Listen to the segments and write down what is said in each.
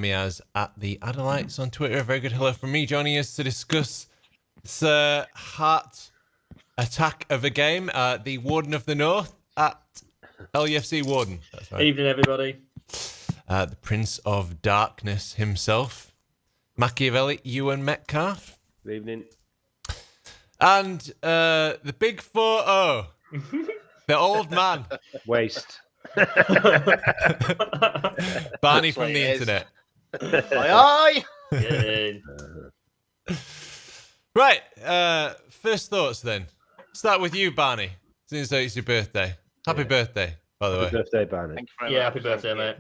me as at the Adelites on Twitter. A very good hello from me, joining us to discuss this heart attack of a game. The Warden of the North at LUFC Warden. That's right. Evening, everybody. The Prince of Darkness himself, Machiavelli, Ewan Metcalf. Good evening. And the big 4-0, the old man. Waste. Barney from the internet. Aye, aye. Right, first thoughts then. Start with you, Barney, since it's your birthday. Happy birthday, by the way. Happy birthday, Barney. Thank you very much. Happy birthday, mate.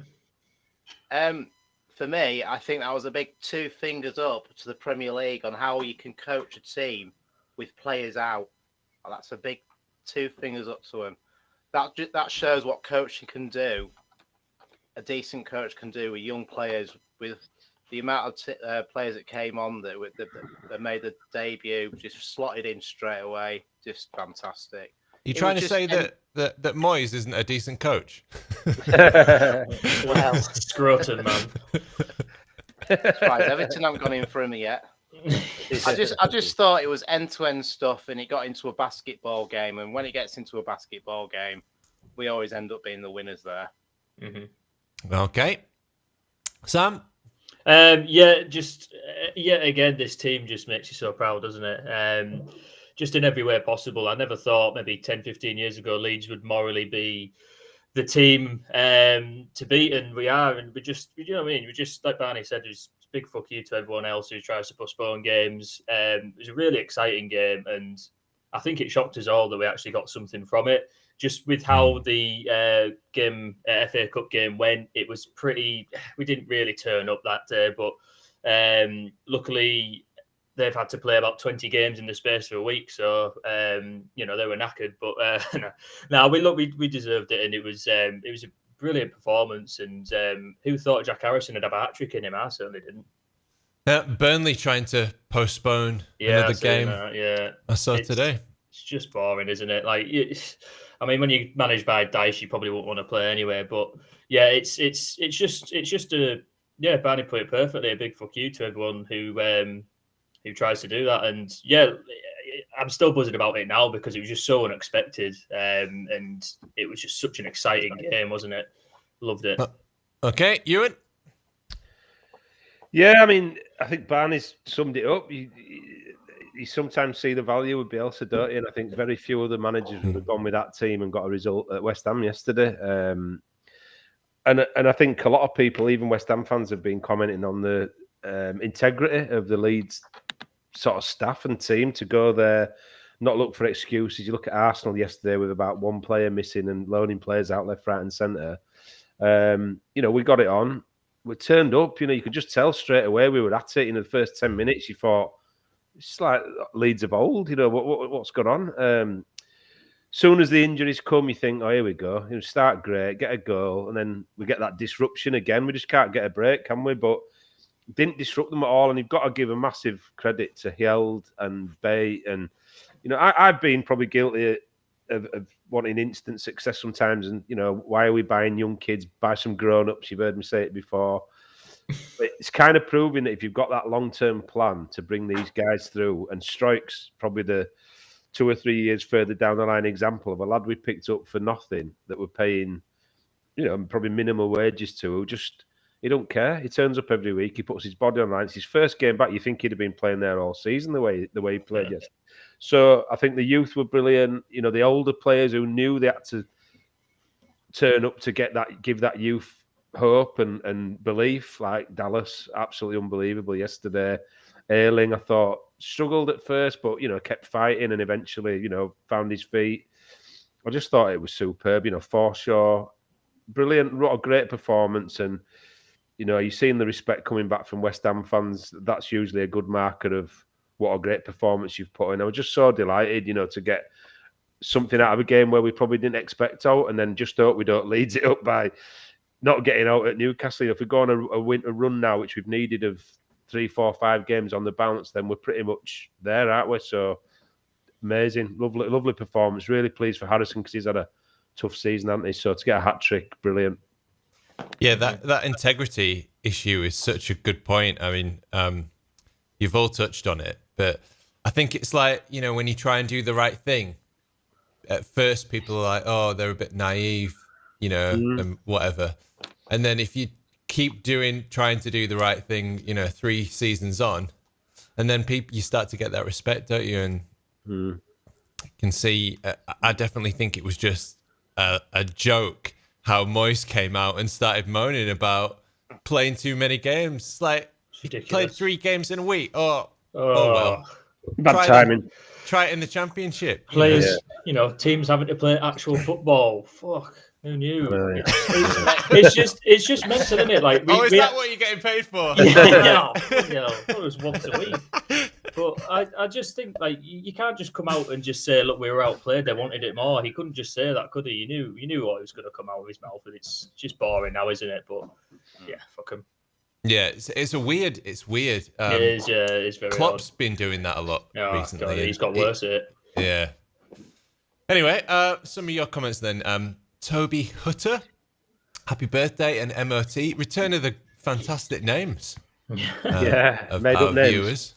For me, I think that was a big 2 fingers up to the Premier League on how you can coach a team with players out. That's a big 2 fingers up to him. That shows what coaching can do. A decent coach can do with young players, with the amount of players that came on that made the debut, just slotted in straight away. Just fantastic. You trying to say that Moyes isn't a decent coach? Well, Scrotum, man. surprised Everton haven't gone in for him yet. I just thought it was end-to-end stuff, and it got into a basketball game. And when it gets into a basketball game, we always end up being the winners there. Mm-hmm. Okay, Sam. Again, this team just makes you so proud, doesn't it? Just in every way possible. I never thought maybe 10, 15 years ago Leeds would morally be the team to beat, and we are. And we just, you know what I mean? We just, like Barney said, it's a big fuck you to everyone else who tries to postpone games. It was a really exciting game, and I think it shocked us all that we actually got something from it. Just with how the FA Cup game went, it was pretty. We didn't really turn up that day, but luckily they've had to play about 20 games in the space of a week, so they were knackered. But we deserved it, and it was a brilliant performance. And who thought Jack Harrison would have a hat trick in him? I certainly didn't. Burnley trying to postpone another game. I saw today. It's just boring, isn't it? When you manage by dice, you probably won't want to play anyway. But yeah, it's just Barney put it perfectly. A big fuck you to everyone who tries to do that. And yeah, I'm still buzzing about it now because it was just so unexpected, and it was just such an exciting game, wasn't it? Loved it. Okay, Ewan. Yeah, I think Barney's summed it up. You sometimes see the value with Bielsa, don't you? And I think very few other managers would have gone with that team and got a result at West Ham yesterday. And I think a lot of people, even West Ham fans, have been commenting on the integrity of the Leeds sort of staff and team to go there, not look for excuses. You look at Arsenal yesterday with about 1 player missing and loaning players out left, right, and centre. We got it on. We turned up. You could just tell straight away we were at it. In the first 10 minutes, you thought it's like Leeds of old. What's going on? Soon as the injuries come, you think, oh, here we go. Start great, get a goal, and then we get that disruption again. We just can't get a break, can we? But didn't disrupt them at all, and you've got to give a massive credit to Hjeld and Bay. And I've been probably guilty of wanting instant success sometimes. And why are we buying young kids? Buy some grown-ups. You've heard me say it before. But it's kind of proving that if you've got that long-term plan to bring these guys through, and Stroik's probably the 2 or 3 years further down the line example of a lad we picked up for nothing that we're paying, probably minimal wages to, who just. He don't care. He turns up every week. He puts his body on line. It's his first game back. You think he'd have been playing there all season the way he played yesterday. So I think the youth were brilliant. The older players who knew they had to turn up to give that youth hope and belief, like Dallas, absolutely unbelievable yesterday. Ayling, I thought, struggled at first, but kept fighting and eventually, found his feet. I just thought it was superb. Forshaw, brilliant, what a great performance. And you're seeing the respect coming back from West Ham fans. That's usually a good marker of what a great performance you've put in. I was just so delighted, to get something out of a game where we probably didn't expect out, and then just hope we don't Leeds it up by not getting out at Newcastle. If we go on a winter run now, which we've needed of 3, 4, 5 games on the bounce, then we're pretty much there, aren't we? So amazing, lovely performance. Really pleased for Harrison because he's had a tough season, hasn't he? So to get a hat trick, brilliant. Yeah, that integrity issue is such a good point. I mean, you've all touched on it, but I think it's like, you know, when you try and do the right thing, at first people are like, oh, they're a bit naive, you know, and whatever. And then if you keep trying to do the right thing, you know, 3 seasons on, and then you start to get that respect, don't you? And can see, I definitely think it was just a joke how Moyes came out and started moaning about playing too many games. It's like, he played 3 games in a week. Oh well. Bad timing. Try it in the championship. Players, you know, teams having to play actual football. Fuck, who knew? It's just mental, isn't it? Like, is that what you're getting paid for? Yeah, it was once a week. But I just think, like, you can't just come out and just say, look, we were outplayed, they wanted it more. He couldn't just say that, could he? You knew what was going to come out of his mouth, and it's just boring now, isn't it? But yeah, fuck him. Yeah, it's weird. It is, it's very Klopp's odd. been doing that a lot recently. God, he's got worse at it. Yeah. Anyway, some of your comments then. Toby Hutter, happy birthday, and MOT. Return of the fantastic names. Of made our up names. viewers.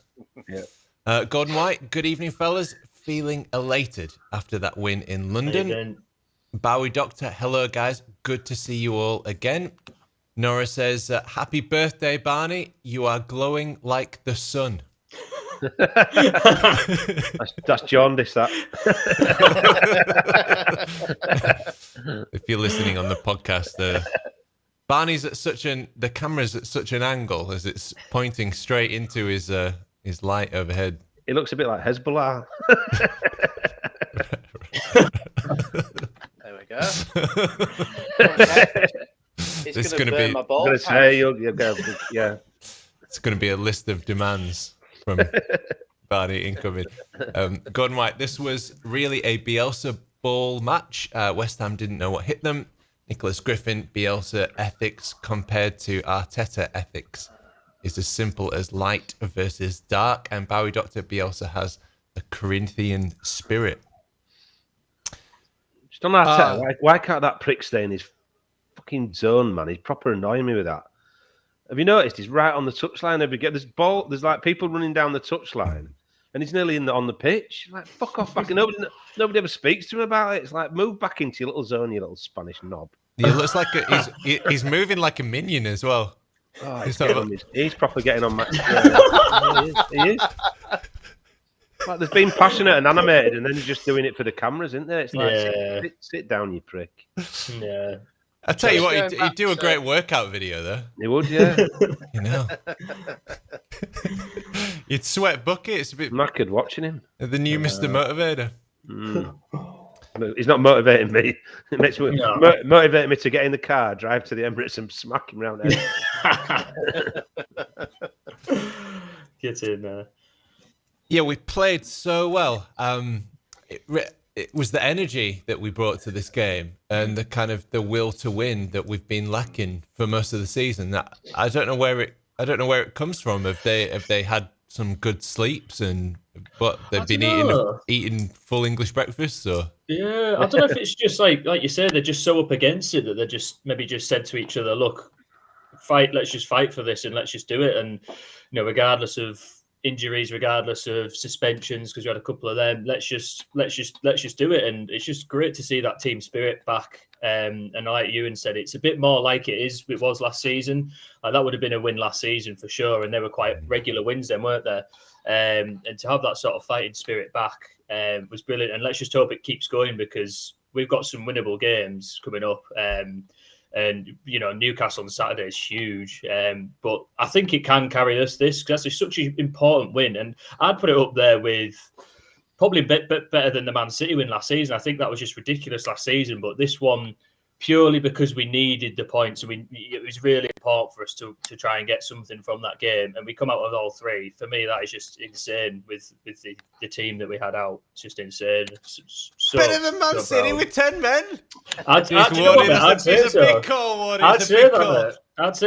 Yeah. Gordon White, good evening, fellas. Feeling elated after that win in London. Bowie Doctor, hello, guys. Good to see you all again. Nora says, happy birthday, Barney. You are glowing like the sun. that's jaundice, that. If you're listening on the podcast, Barney's at the camera's at such an angle as it's pointing straight into his light overhead. It looks a bit like Hezbollah. There we go. Okay. It's going to be. My ball It's going to be a list of demands from Barney incoming. Gordon White, this was really a Bielsa ball match. West Ham didn't know what hit them. Nicholas Griffin, Bielsa ethics compared to Arteta ethics is as simple as light versus dark. And Bowie Doctor, Bielsa has a Corinthian spirit. Just on Arteta, why can't that prick stay in his fucking zone, man? He's proper annoying me with that. Have you noticed he's right on the touchline every game? There's like people running down the touchline, and he's nearly on the pitch. Like, fuck off back. And nobody ever speaks to him about it. It's like, move back into your little zone, you little Spanish knob. He looks like he's moving like a minion as well. Oh, he's proper getting on match. He is. Like, there's been passionate and animated, and then he's just doing it for the cameras, isn't there? It's like, sit down, you prick. Yeah. I tell you what, he'd do a great workout video though. He would, yeah. You know, you'd sweat buckets. A bit knackered watching him. The new Mr. Motivator. He's not motivating me. It makes me motivate me to get in the car, drive to the Emirates, and smack him round the head. Get in there. Yeah, we played so well. It was the energy that we brought to this game and the kind of the will to win that we've been lacking for most of the season. That I don't know where it comes from. Have they had some good sleeps but they've been eating full English breakfasts or? Yeah, I don't know if it's just like you said, they're just so up against it that they're just maybe just said to each other, look, let's just fight for this and let's just do it. And regardless of injuries, regardless of suspensions, because we had a couple of them, let's just do it. And it's just great to see that team spirit back. And like Ewan said, it's a bit more like it was last season. Like, that would have been a win last season for sure, and they were quite regular wins then, weren't there? And to have that sort of fighting spirit back was brilliant. And let's just hope it keeps going, because we've got some winnable games coming up. And Newcastle on Saturday is huge, but I think it can carry us this, because that's such an important win, and I'd put it up there with probably a bit better than the Man City win last season. I think that was just ridiculous last season, but this one, purely because we needed the points, and it was really important for us to try and get something from that game, and we come out with all 3. For me, that is just insane with the team that we had out. It's just insane. So, better than Man City with 10 men. I'd say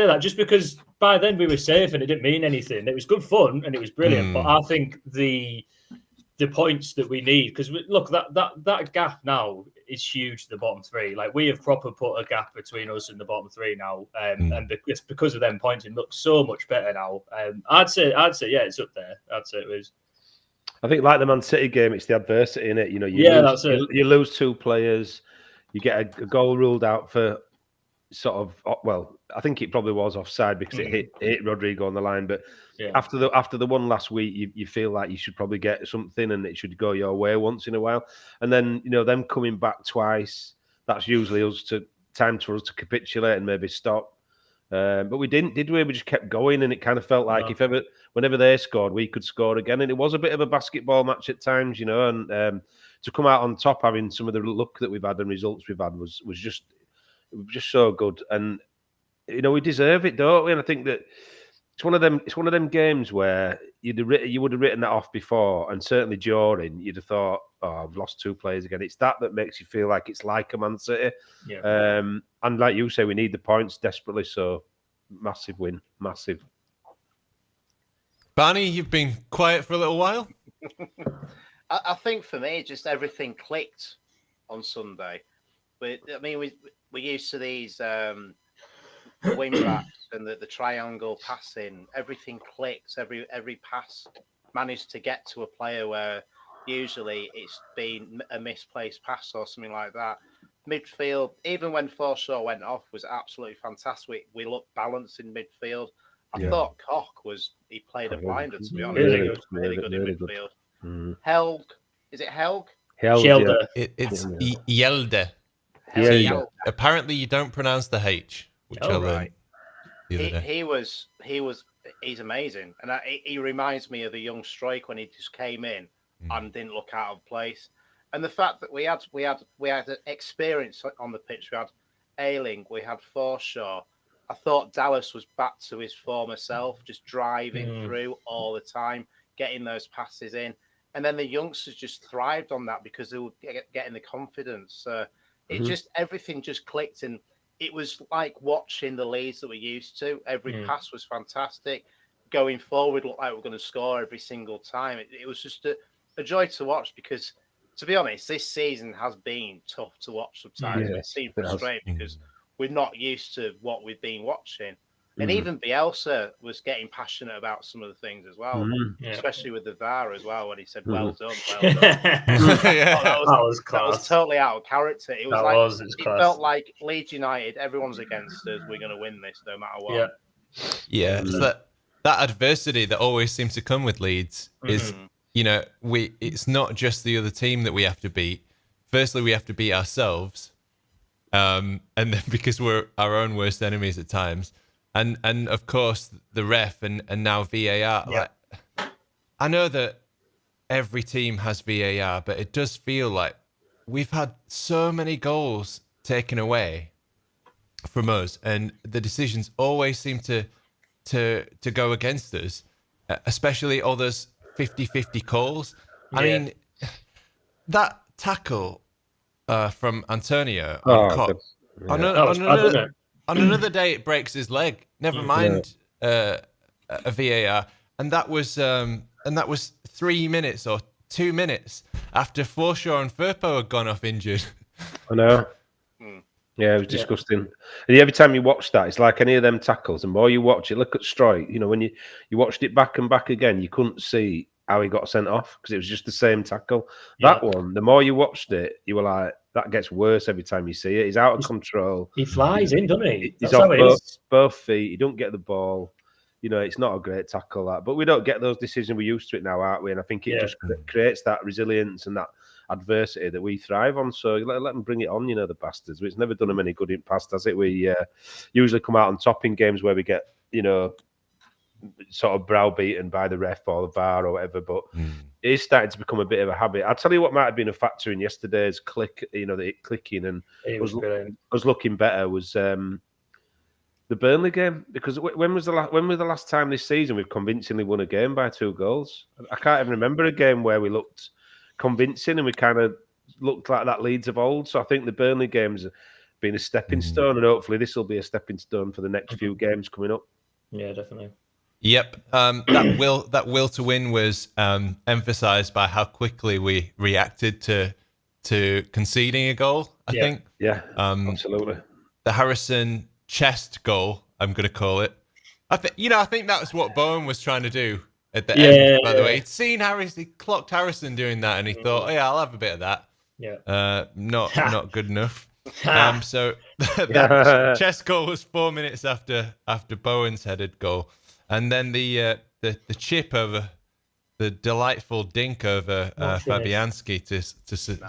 that just because by then we were safe and it didn't mean anything. It was good fun and it was brilliant, but I think the points that we need, because look, that gap now is huge to the bottom three. Like we have proper put a gap between us and the bottom three now, and because of them points, it looks so much better now. I'd say, yeah, it's up there. I'd say it was. I think like the Man City game, it's the adversity in it. You know, you lose 2 players, you get a goal ruled out for sort of, well, I think it probably was offside because it hit Rodrigo on the line. But after the one last week, you feel like you should probably get something and it should go your way once in a while. And then, you know, them coming back twice, that's usually time for us to capitulate and maybe stop. But we didn't, did we? We just kept going, and it kind of felt like whenever they scored, we could score again. And it was a bit of a basketball match at times, you know. And to come out on top, having some of the luck that we've had and results we've had was just so good. And you know, we deserve it, don't we? And I think that it's one of them games where you would have written that off before, and certainly during, you'd have thought, "Oh, I've lost 2 players again." It's that makes you feel like it's like a Man City. Yeah. And like you say, we need the points desperately. So massive win, massive. Barney, you've been quiet for a little while. I think for me, just everything clicked on Sunday. But I mean, we're used to these wing backs and the triangle passing. Everything clicks. Every pass managed to get to a player where usually it's been a misplaced pass or something like that. Midfield, even when Forshaw went off, was absolutely fantastic. We looked balanced in midfield. I thought Koch he played a blinder, to be honest. Really good in midfield. Helg, is it Helg? Helder. It's Yelde. Apparently, you don't pronounce the H, which I learned the other day. He's amazing, and he reminds me of the young Strike when he just came in and didn't look out of place. And the fact that we had experience on the pitch. We had Ayling, we had Forshaw. I thought Dallas was back to his former self, just driving through all the time, getting those passes in. And then the youngsters just thrived on that because they were getting the confidence. Everything just clicked, and it was like watching the Leeds that we're used to. Every pass was fantastic. Going forward, looked like we're going to score every single time. It was just a joy to watch because, to be honest, this season has been tough to watch sometimes. It's been frustrating because we're not used to what we've been watching. And even Bielsa was getting passionate about some of the things as well, especially with the VAR as well, when he said, well done, well done. That was class. That was totally out of character. It was it felt like Leeds United, everyone's against us, we're going to win this no matter what. Yeah. So that adversity that always seems to come with Leeds is, you know, it's not just the other team that we have to beat. Firstly, we have to beat ourselves. And then because we're our own worst enemies at times. And of course, the ref and now VAR. Yeah. Like, I know that every team has VAR, but it does feel like we've had so many goals taken away from us, and the decisions always seem to go against us, especially all those 50-50 calls. I mean, that tackle from Antonio on Koch. On another day, it breaks his leg. Never mind a VAR, and that was 3 minutes or 2 minutes after Forshaw and Firpo had gone off injured. I know. Yeah, it was disgusting. And every time you watch that, it's like any of them tackles. The more you watch it, look at Stroy. You know, when you watched it back and back again, you couldn't see how he got sent off because it was just the same tackle. That one, the more you watched it, you were like, that gets worse every time you see it. He's out of control. He flies in, doesn't he? He's off both feet. He don't get the ball. You know, it's not a great tackle, that. But we don't get those decisions. We're used to it now, aren't we? And I think it just creates that resilience and that adversity that we thrive on. So let them bring it on, you know, the bastards. It's never done them any good in past, has it? We usually come out on top in games where we get, you know, sort of browbeaten by the ref or the VAR or whatever, but it is starting to become a bit of a habit. I'll tell you what might have been a factor in yesterday's clicking and us looking better was the Burnley game, because when was the last time this season we've convincingly won a game by 2 goals? I can't even remember a game where we looked convincing and we kind of looked like that Leeds of old. So I think the Burnley game's been a stepping stone, and hopefully this will be a stepping stone for the next few games coming up. Yeah, definitely. Yep, that will to win was emphasised by how quickly we reacted to to conceding a goal. I think. Yeah, absolutely. The Harrison chest goal, I'm going to call it. I think that was what Bowen was trying to do at the end. By the way, he'd seen he clocked Harrison doing that, and he thought, "Oh, yeah, I'll have a bit of that." Yeah. Not good enough. So that chest goal was 4 minutes after Bowen's headed goal, and then the chip over the delightful dink over Fabianski to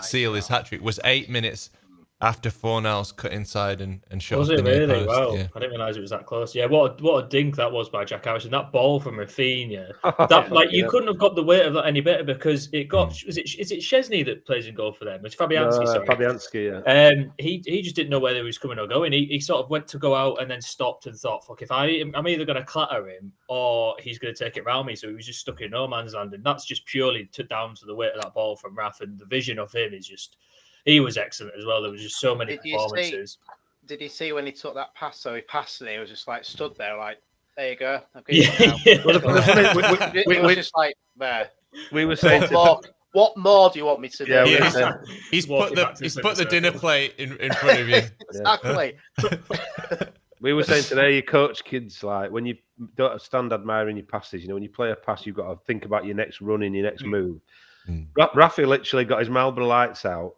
seal his hat trick was 8 minutes after Fornals cut inside and shot. Was off it the near really? post. Wow, Yeah. I didn't realise it was that close. Yeah, what a dink that was by Jack Harrison. That ball from Rafinha, that you couldn't have got the weight of that any better because it got. Is it Chesney that plays in goal for them? It's Fabianski. Sorry, Fabianski. Yeah. He just didn't know whether he was coming or going. He sort of went to go out and then stopped and thought, "Fuck, if I'm either going to clatter him or he's going to take it round me." So he was just stuck in no man's land, and that's just purely down to the weight of that ball from Raf, and the vision of him is just. He was excellent as well. There was just so many performances. Did you see when he took that pass? So he passed and he was just like stood there, like, there you go. Yeah. We were just like there. We were saying, what more do you want me to do? Yeah, he's put the dinner plate in front of you. Exactly. We were saying today, you coach kids like when you don't stand admiring your passes. You know, when you play a pass, you've got to think about your next run and your next move. Rafi literally got his Marlboro lights out.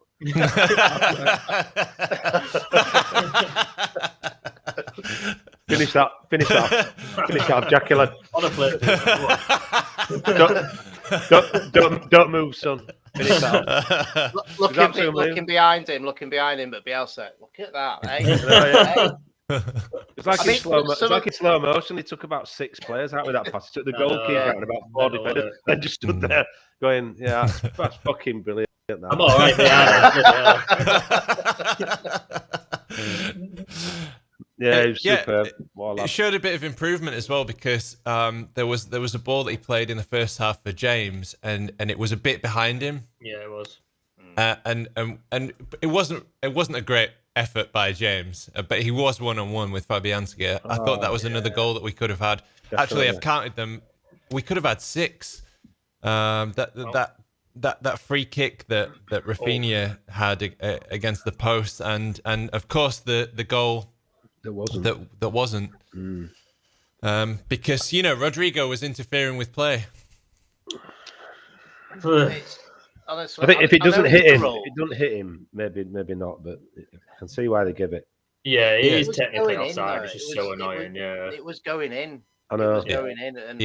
Finish that, Jacqueline. On a plate. Don't move, son. Finish that. Looking behind him, but Bielsa, look at that, eh? It's like in slow motion. He took about 6 players out with that pass. He took the goalkeeper out and about 4 defenders, and just stood there going, "Yeah, that's fucking brilliant." I'm all right Yeah, it was superb. It showed a bit of improvement as well because there was a ball that he played in the first half for James, and it was a bit behind him. Yeah, it was. And it wasn't a great effort by James, but he was 1-on-1 with Fabianski. I thought that was another goal that we could have had. Definitely. Actually, I've counted them. We could have had 6. That free kick that Rafinha had against the post, and of course the goal that wasn't because Rodrigo was interfering with play. Honestly, I think if it doesn't hit him, maybe not, but I can see why they give it. Yeah, it is technically offside, which is so annoying. It was going in. I know. It was going in, and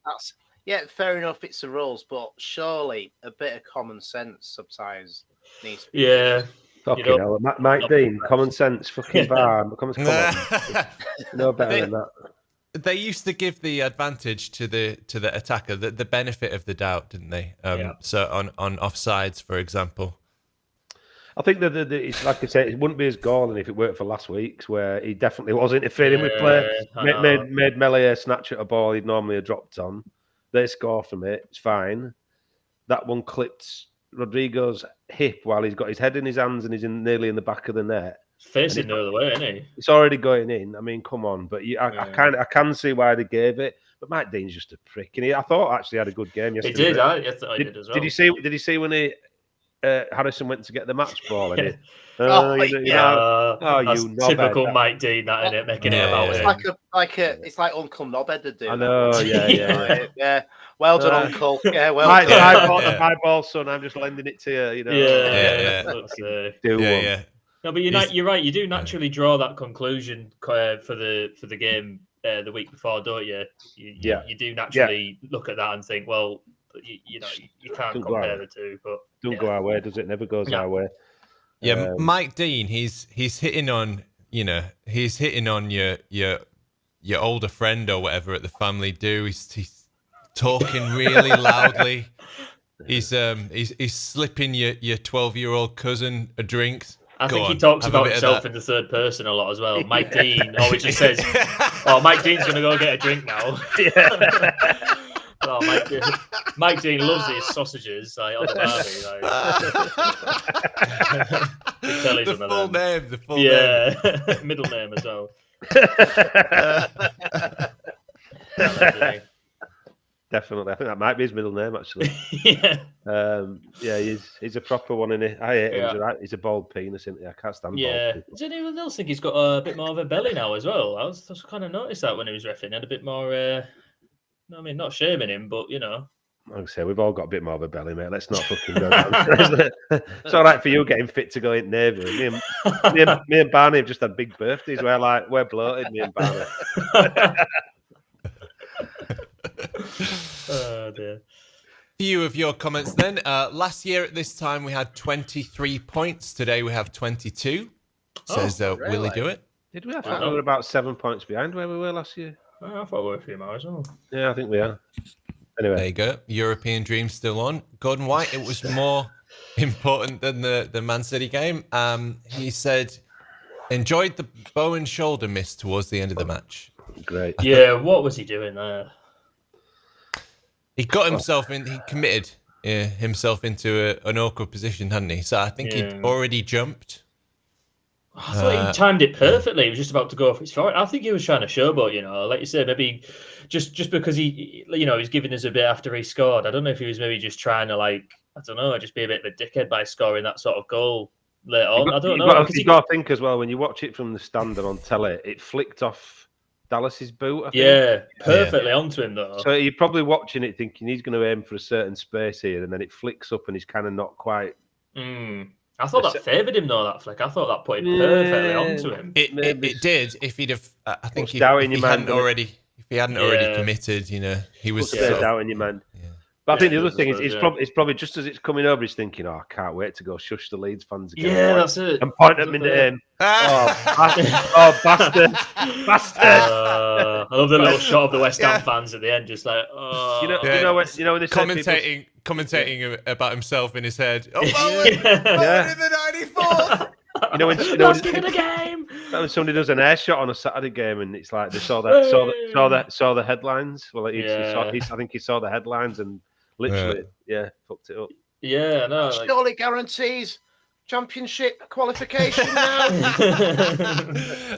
that's. Yeah, fair enough. It's the rules, but surely a bit of common sense sometimes needs. To be fucking hell, Mike Dean, common sense, fucking bar. Come on. No better than that. They used to give the advantage to the attacker, the benefit of the doubt, didn't they? So on offsides, for example. I think that it's like I said, it wouldn't be as galling if it worked for last week's, where he definitely was interfering with play. Made Melier snatch at a ball he'd normally have dropped on. They score from it. It's fine. That one clipped Rodrigo's hip while he's got his head in his hands and he's nearly in the back of the net. Facing the other way, isn't he? It's already going in. I mean, come on. But I can see why they gave it. But Mike Dean's just a prick. And I thought actually had a good game yesterday. He did. I thought he did as well. Did you see when Harrison went to get the match ball? That's you typical Mike Dean, that isn't it? Making it about it. It's like Uncle Knobhead to do. I know, yeah. Well done, Uncle. Yeah, well done. I bought my ball, son. I'm just lending it to you. Yeah. No, but you're right. You do naturally draw that conclusion for the game the week before, don't you? You do naturally look at that and think, well, you can't compare the two. But don't go our way, does it? Never goes our way. Yeah, Mike Dean, he's hitting on your older friend or whatever at the family do. He's talking really loudly. He's slipping your 12-year-old cousin a drink. I think he talks about himself in the third person a lot as well. Mike Dean always just says, "Oh, Mike Dean's going to go get a drink now." Oh, Mike Dean loves these sausages on the barbie. The full name. Middle name as well. Definitely. I think that might be his middle name, actually. Yeah. He's a proper one, isn't he? I hate him. Yeah. He's right. He's a bald penis, isn't he? I can't stand bald Yeah. people. Does anyone else think he's got a bit more of a belly now as well? I was kind of noticed that when he was reffing. He had a bit more. I mean, not shaming him, but Like I say, we've all got a bit more of a belly, mate. Let's not fucking go down. It's all right for you getting fit to go in Navy. Me and Barney have just had big birthdays where we're bloated, me and Barney. Oh dear. Few of your comments then. Last year at this time we had 23 points. Today we have 22. Says will he do it? Did we? I thought we were about 7 points behind where we were last year. I thought we were a few more as well. Yeah, I think we are. Anyway. There you go. European dream still on. Gordon White, it was more important than the Man City game. He said, enjoyed the bow and shoulder miss towards the end of the match. Great. Yeah, what was he doing there? He got himself in, he committed himself into an awkward position, hadn't he? So I think he'd already jumped. I thought he timed it perfectly. He was just about to go for his forward. I think he was trying to showboat, like you said, maybe just because he's giving us a bit after he scored. I don't know if he was maybe just trying to just be a bit of a dickhead by scoring that sort of goal later on. I don't know. You got to think as well, when you watch it from the stand and on telly, it flicked off Dallas's boot, I think. Yeah, perfectly onto him though. So you're probably watching it thinking he's going to aim for a certain space here, and then it flicks up and he's kind of not quite. I thought that favoured him though, that flick. I thought that put him perfectly onto him. It did. If he'd have, I think if he hadn't already committed, he was doubt in your mind. Yeah. But I think the other thing is, it's probably just as it's coming over, he's thinking, "Oh, I can't wait to go shush the Leeds fans again." Yeah, that's it. And point at me name. Bastard! I love the little shot of the West Ham fans at the end, just like, you know when they say commentating about himself in his head. Oh, in the 94th. Last kick of the game. When somebody does an air shot on a Saturday game and it's like they saw the headlines. Well, I think he saw the headlines and literally, fucked it up. Yeah, no. Surely guarantees championship qualification now.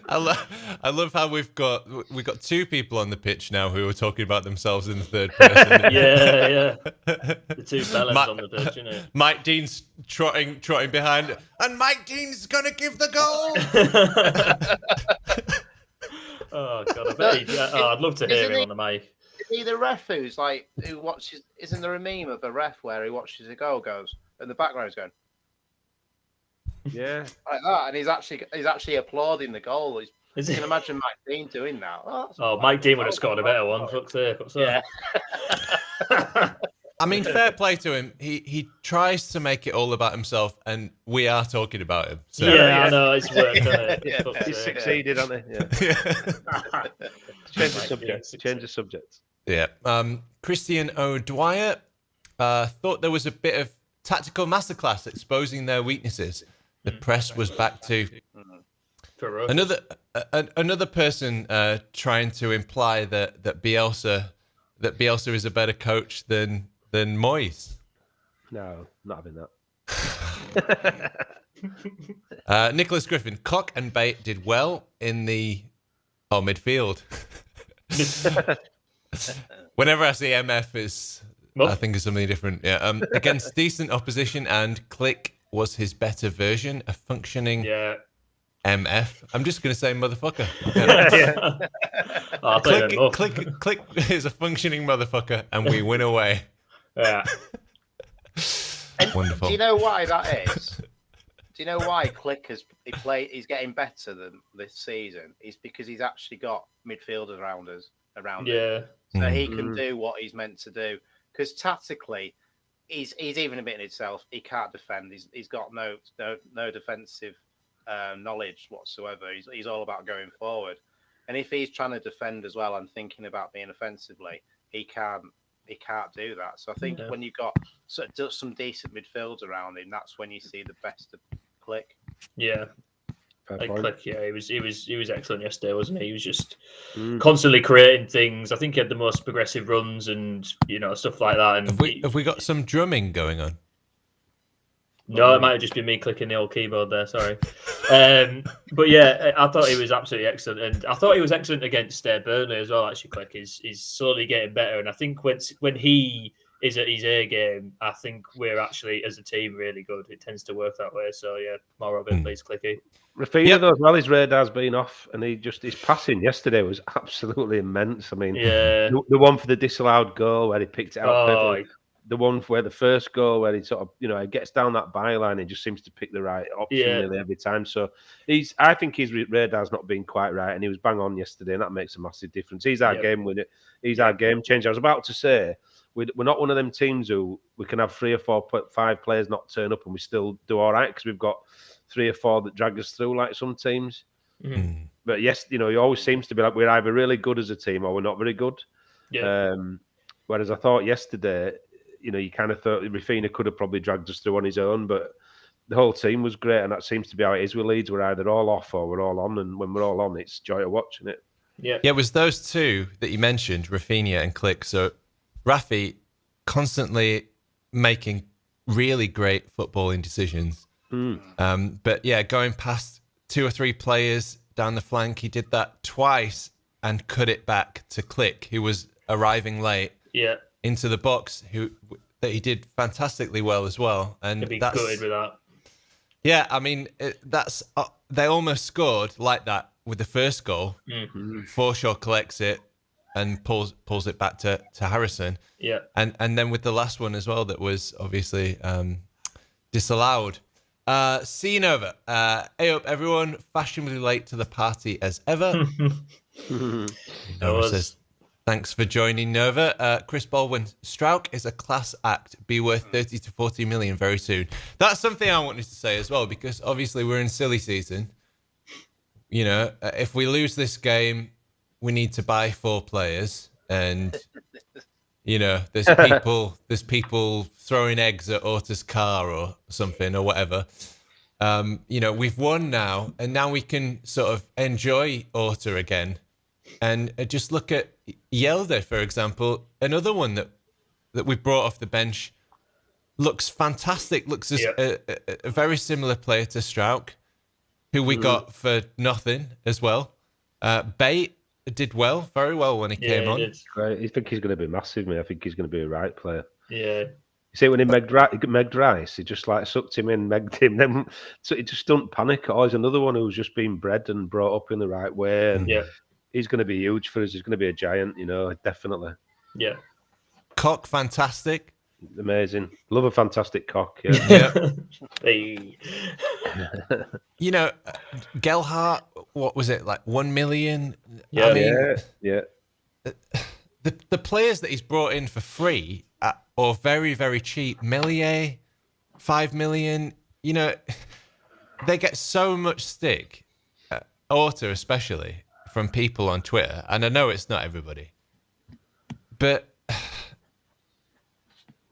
I love how we've got two people on the pitch now who are talking about themselves in the third person. Yeah. The two fellas on the pitch, isn't it? Mike Dean's trotting behind, and Mike Dean's gonna give the goal. Oh god, I bet I'd love to hear him on the mic. Is he the ref who watches? Isn't there a meme of a ref where he watches a goal goes and the background is going? Yeah, like that, and he's actually applauding the goal. You can imagine Mike Dean doing that. Mike Dean would have scored a better one. Fuck's sake. Yeah. I mean, fair play to him. He tries to make it all about himself, and we are talking about him. So. I know it's worked. He's succeeded, hasn't he? Yeah. Change the subject. Yeah. Christian O'Dwyer thought there was a bit of tactical masterclass exposing their weaknesses. The press was back to another person trying to imply that Bielsa is a better coach than Moyes. No, not having that. Nicholas Griffin, Cock and Bate did well in the midfield. Whenever I see MF, I think it's something different. Yeah, against decent opposition, and Click was his better version, a functioning MF. I'm just going to say motherfucker. Click is a functioning motherfucker, and we win away. Yeah. Wonderful. Do you know why that is? Do you know why Click he's getting better than this season? It's because he's actually got midfielders around him. So he can do what he's meant to do. Because tactically, he's even admitting himself, he can't defend. He's got no defensive knowledge whatsoever. He's all about going forward. And if he's trying to defend as well and thinking about being offensively, he can't do that. So I think when you've got some decent midfields around him, that's when you see the best of Click. Yeah. Click, he was excellent yesterday, wasn't he? He was just constantly creating things. I think he had the most progressive runs and stuff like that. And have we got some drumming going on? No, it might have just been me clicking the old keyboard there. Sorry. But yeah, I thought he was absolutely excellent, and I thought he was excellent against Burnley as well. Actually, Click is slowly getting better, and I think when he is at his A game, I think we're actually as a team really good. It tends to work that way. So yeah, more of it, please, Clicky. Rafinha, though, as well, his radar's been off, and his passing yesterday was absolutely immense. I mean, Yeah. the one for the disallowed goal where he picked it out perfectly. Oh, The one where the first goal where he sort of, he gets down that byline and just seems to pick the right option nearly every time. So I think his radar's not been quite right, and he was bang on yesterday, and that makes a massive difference. He's our game winner. He's our game changer. I was about to say, we're not one of them teams who we can have 3 or 4, 5 players not turn up and we still do all right because we've got 3 or 4 that drag us through like some teams. Mm-hmm. But yes, he always seems to be like we're either really good as a team or we're not very good. Yeah. Whereas I thought yesterday, you kind of thought Rafinha could have probably dragged us through on his own, but the whole team was great, and that seems to be how it is with Leeds. We're either all off or we're all on, and when we're all on, it's joy of watching it. Yeah, it was those two that you mentioned, Rafinha and Click. So Rafi constantly making really great footballing decisions. But yeah, going past 2 or 3 players down the flank, he did that twice and cut it back to Click, who was arriving late into the box, that he did fantastically well as well. And be that's gutted with that. Yeah, I mean, that's they almost scored like that with the first goal. Forshaw collects it and pulls it back to Harrison. Yeah, and then with the last one as well, that was obviously disallowed. See you Nova. Hey up, everyone! Fashionably late to the party as ever. Nova says, thanks for joining, Nova. Chris Baldwin, Strauch is a class act. Be worth 30 to 40 million very soon. That's something I wanted to say as well, because obviously we're in silly season. If we lose this game, we need to buy 4 players, and there's people throwing eggs at Orta's car or something or whatever. We've won now, and now we can sort of enjoy Orta again. And just look at Yelde, for example, another one that we brought off the bench. Looks fantastic. Looks as a very similar player to Strauch, who we got for nothing as well. Bate did very well when he came on. Great. I think he's going to be massive, mate. I think he's going to be a right player. Yeah. You see, when he megged Rice, he just like sucked him in, megged him. Then so he just don't panic. Or he's another one who's just been bred and brought up in the right way. And he's going to be huge for us. He's going to be a giant, definitely. Yeah. Cock, fantastic. Amazing. Love a fantastic cock. Yeah. Hey. Gelhardt, what was it, like 1 million? Yeah. I mean, yeah. The players that he's brought in for free or very, very cheap, Melier, 5 million, they get so much stick, Orta especially, from people on Twitter. And I know it's not everybody, but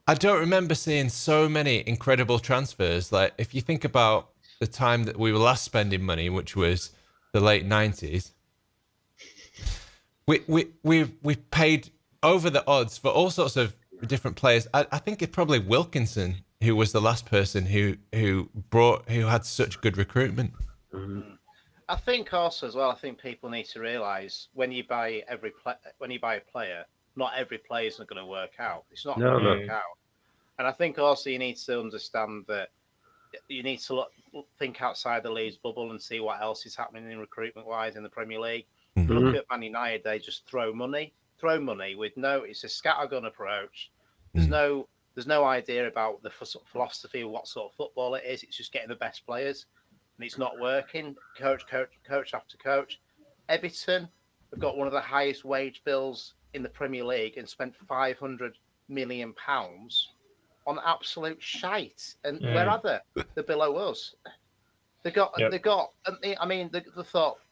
I don't remember seeing so many incredible transfers. Like, if you think about the time that we were last spending money, which was the late 90s, we paid over the odds for all sorts of different players. I think it's probably Wilkinson who was the last person who had such good recruitment. I think also as well, I think people need to realise when you buy a player, not every player is going to work out. It's not going to work out. And I think also you need to understand that you need to think outside the Leeds bubble and see what else is happening in recruitment-wise in the Premier League. Look at Man United; they just throw money with it's a scattergun approach. There's no idea about the philosophy of what sort of football it is. It's just getting the best players, and it's not working. Coach after coach. Everton have got one of the highest wage bills in the Premier League and spent £500 million on absolute shite. And where are they? They're below us. They thought,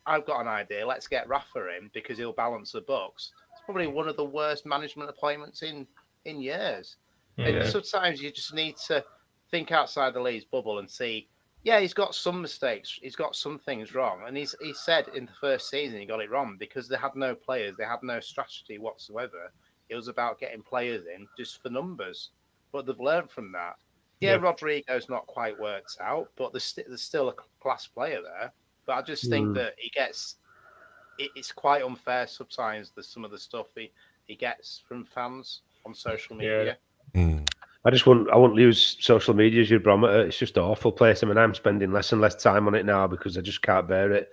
I've got an idea, let's get Rafa in because he'll balance the books. It's probably one of the worst management appointments in years. And sometimes you just need to think outside the Leeds bubble and see, he's got some mistakes. He's got some things wrong. And he said in the first season he got it wrong because they had no players. They had no strategy whatsoever. It was about getting players in just for numbers. But they've learned from that. Yeah, Yep. Rodrigo's not quite worked out, but there's still a class player there. But I just think that it's quite unfair sometimes. Some of the stuff he gets from fans on social media. I won't use social media as your barometer. It's just an awful place. I mean, I'm spending less and less time on it now because I just can't bear it.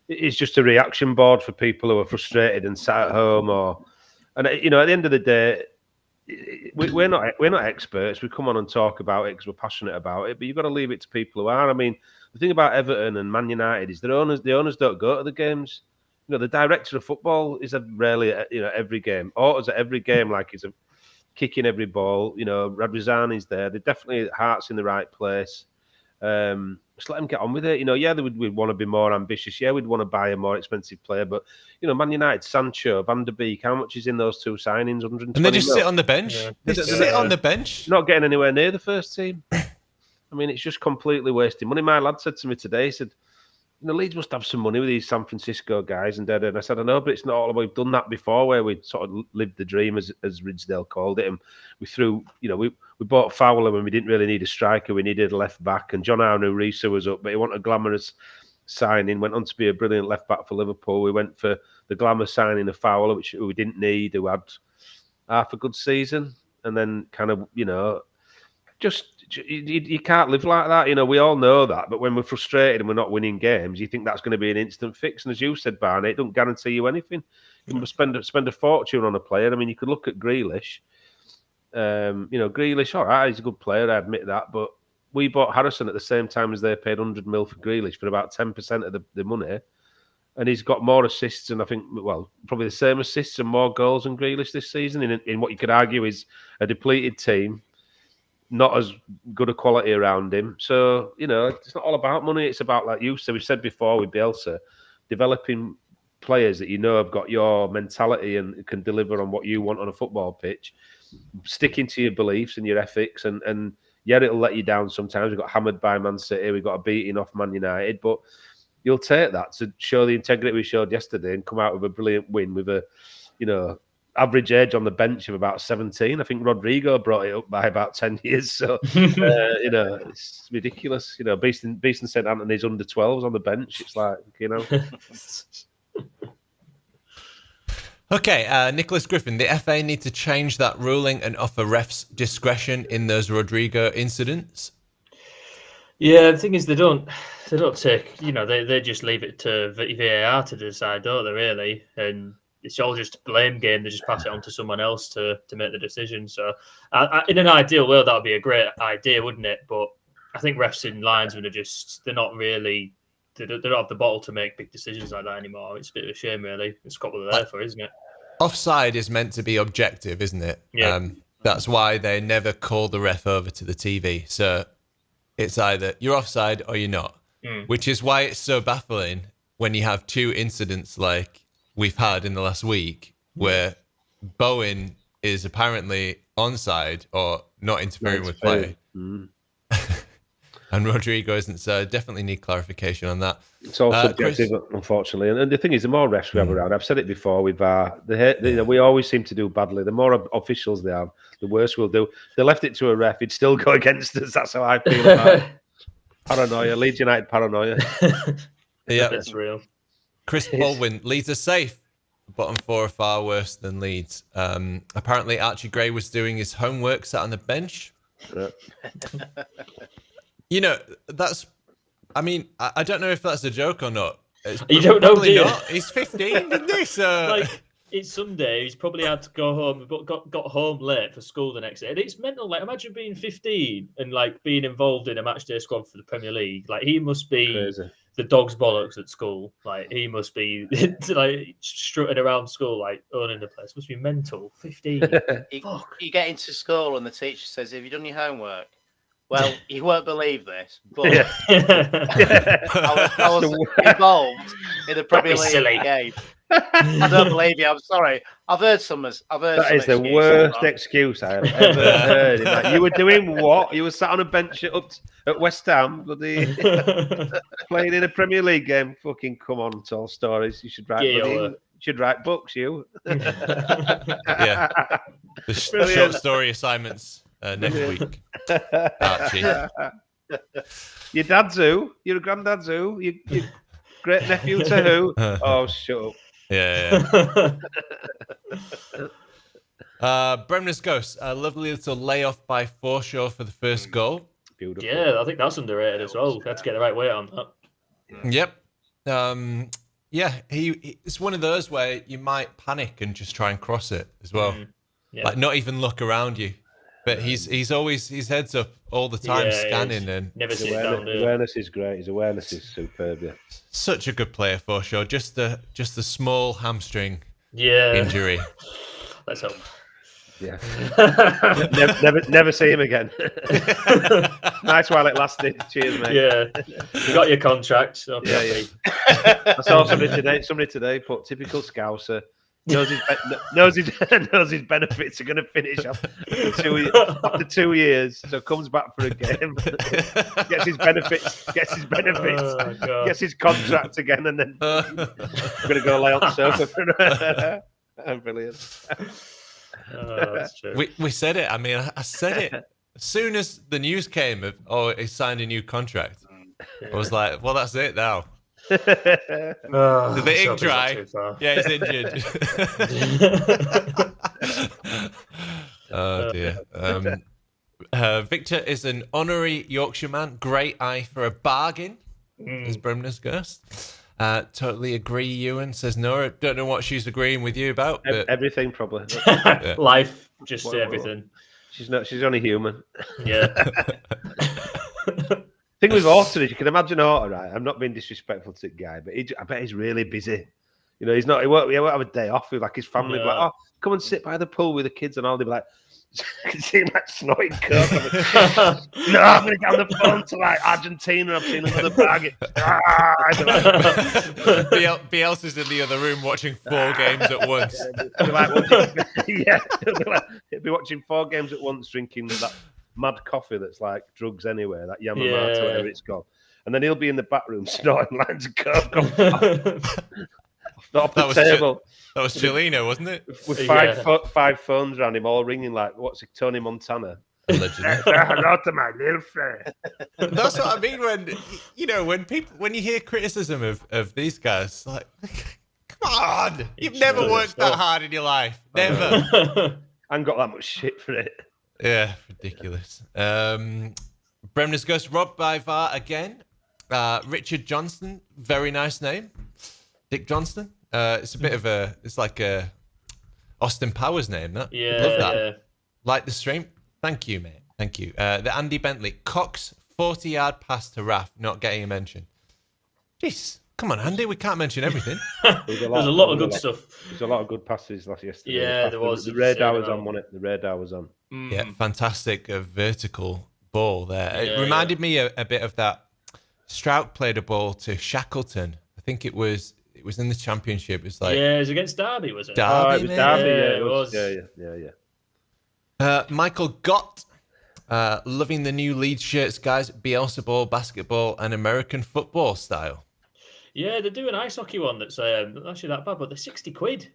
It's just a reaction board for people who are frustrated and sat at home, and at the end of the day, we're not experts. We come on and talk about it because we're passionate about it. But you've got to leave it to people who are. I mean, the thing about Everton and Man United is the owners don't go to the games. The director of football is rarely at every game. Orta's at every game, like he's kicking every ball. Radrizzani's there. They're definitely hearts in the right place. Just let them get on with it. We'd want to be more ambitious. Yeah, we'd want to buy a more expensive player. But, Man United, Sancho, Van der Beek, how much is in those two signings? 120 And they just mil? sit on the bench. Yeah. They just sit on the bench. Not getting anywhere near the first team. I mean, it's just completely wasting money. My lad said to me today, he said, Leeds must have some money with these San Francisco guys and I said, I know, but it's not all. We've done that before, where we sort of lived the dream, as Ridsdale called it, and we threw. We bought Fowler when we didn't really need a striker. We needed a left back, and John Arno Risa was up, but he wanted a glamorous signing. Went on to be a brilliant left back for Liverpool. We went for the glamour signing of Fowler, which we didn't need, who had half a good season, and then kind of just. You can't live like that. We all know that. But when we're frustrated and we're not winning games, you think that's going to be an instant fix. And as you said, Barney, it doesn't guarantee you anything. You can spend a fortune on a player. I mean, you could look at Grealish. Grealish, all right, he's a good player, I admit that. But we bought Harrison at the same time as they paid 100 mil for Grealish for about 10% of the money. And he's got more assists and I think, probably the same assists and more goals than Grealish this season in what you could argue is a depleted team. Not as good a quality around him. So, it's not all about money. It's about, like you said, we've said before with Bielsa, developing players that have got your mentality and can deliver on what you want on a football pitch, sticking to your beliefs and your ethics. And yeah, it'll let you down sometimes. We got hammered by Man City. We got a beating off Man United. But you'll take that to show the integrity we showed yesterday and come out with a brilliant win with a, average age on the bench of about 17. I think Rodrigo brought it up by about 10 years. So, it's ridiculous. Beeston St. Anthony's under 12s on the bench. It's like, Okay, Nicholas Griffin, the FA need to change that ruling and offer refs discretion in those Rodrigo incidents. Yeah, the thing is, they don't take, they just leave it to VAR to decide, don't they, really? And it's all just a blame game. They just pass it on to someone else to make the decision. So, in an ideal world, that would be a great idea, wouldn't it? But I think refs in linesmen they're not really, they don't have the bottle to make big decisions like that anymore. It's a bit of a shame, really. It's what they're there for, isn't it? Offside is meant to be objective, isn't it? Yeah. That's why they never call the ref over to the TV. So it's either you're offside or you're not, which is why it's so baffling when you have two incidents like we've had in the last week where Bowen is apparently onside or not interfering with play. And Rodrigo isn't, so definitely need clarification on that. It's all subjective, unfortunately. And the thing is, the more refs we have around, I've said it before with VAR, we always seem to do badly. The more officials they have, the worse we'll do. If they left it to a ref, it'd still go against us. That's how I feel about it. Paranoia, Leeds United paranoia. Yeah, that's real. Chris Baldwin, Leeds are safe. Bottom four are far worse than Leeds. Apparently, Archie Gray was doing his homework, sat on the bench. Yeah. That's. I mean, I don't know if that's a joke or not. You don't know, do you? Not. He's 15, isn't he? So it's Sunday. He's probably had to go home, but got home late for school the next day. And it's mental. Like, imagine being 15 and being involved in a matchday squad for the Premier League. Like, he must be Crazy. The dog's bollocks at school. Like, he must be strutting around school, owning the place. Must be mental. 15. You get into school and the teacher says, "Have you done your homework?" Well, you won't believe this, but I was involved in the Premier League game. I don't believe you. I'm sorry. I've heard some. That is the worst excuse I have ever heard. Like, you were doing what? You were sat on a bench at West Ham, bloody playing in a Premier League game. Fucking come on, tell stories. You should write. You should write books. You. Yeah. The short story assignments next week. Archie. Your dad's who? Your granddad's who? Your great nephew to who? Oh, shut up. Yeah. Bremner's Ghost, a lovely little layoff by Forshaw for the first goal. Beautiful. Yeah, I think that's underrated as well. Had to get the right weight on that. Yep. It's one of those where you might panic and just try and cross it as well. Yeah. Like not even look around you. But he's always his head's up all the time, scanning and never sit down. Awareness is great. His awareness is superb. Yeah. Such a good player for sure. Just the small hamstring injury. Let's hope. Yeah. never see him again. Nice while it lasted. Cheers, mate. Yeah. You got your contract. So yeah. I saw somebody today put typical Scouser. Knows his benefits are going to finish after 2 years, so comes back for a game, gets his benefits, gets his contract again, and then going to go lay on the sofa. Brilliant. That's true. We said it. I mean, I said it as soon as the news came of he signed a new contract. I was like, well, that's it now. Did the ink dry? Yeah, he's injured. Oh dear. Victor is an honorary Yorkshireman. Great eye for a bargain, as Bremner's Ghost. Totally agree, Ewan. Says Nora. Don't know what she's agreeing with you about. But... Everything, probably. Life, just everything. She's only human. Yeah. Thing with Orton is you can imagine Orton, right? I'm not being disrespectful to the guy, but I bet he's really busy. You know, he won't have a day off with like his family. No. Like, oh, come and sit by the pool with the kids and all. They'll be like, I can see him like snorting coke. No, I'm going to get on the phone to like Argentina. I've seen another bag. Bielsa's in the other room watching 4 games at once. He'll be watching 4 games at once, drinking that mad coffee that's like drugs anyway, that Yamamoto, whatever it's called. And then he'll be in the back room snorting lines of coke off the table. That was Chelino, wasn't it? With 5 phones around him, all ringing like, what's it, Tony Montana? Hello to my little friend. That's what I mean when you hear criticism of these guys, like, come on, you've never worked that hard in your life, never. I ain't got that much shit for it. Yeah, ridiculous. Bremner's Ghost, robbed by VAR again. Richard Johnston, very nice name. Dick Johnston. It's a bit of it's like a Austin Powers name. That. Yeah. Love that. Like the stream. Thank you, mate. Thank you. The Andy Bentley. Cox, 40-yard pass to Raf, not getting a mention. Jeez. Come on, Andy. We can't mention everything. There's a lot of good stuff. There's a lot of good passes last yesterday. Yeah, there was. The radar was on, wasn't it? The radar was on. Yeah, fantastic vertical ball there. It reminded me a bit of that. Strout played a ball to Shackleton. I think it was in the championship. It's like it was against Derby, was it? Derby, it was Derby. Yeah, it was. Yeah. Michael Gott, loving the new Leeds shirts, guys. Bielsa ball, basketball, and American football style. Yeah, they're doing an ice hockey one that's actually that bad, but they're 60 quid.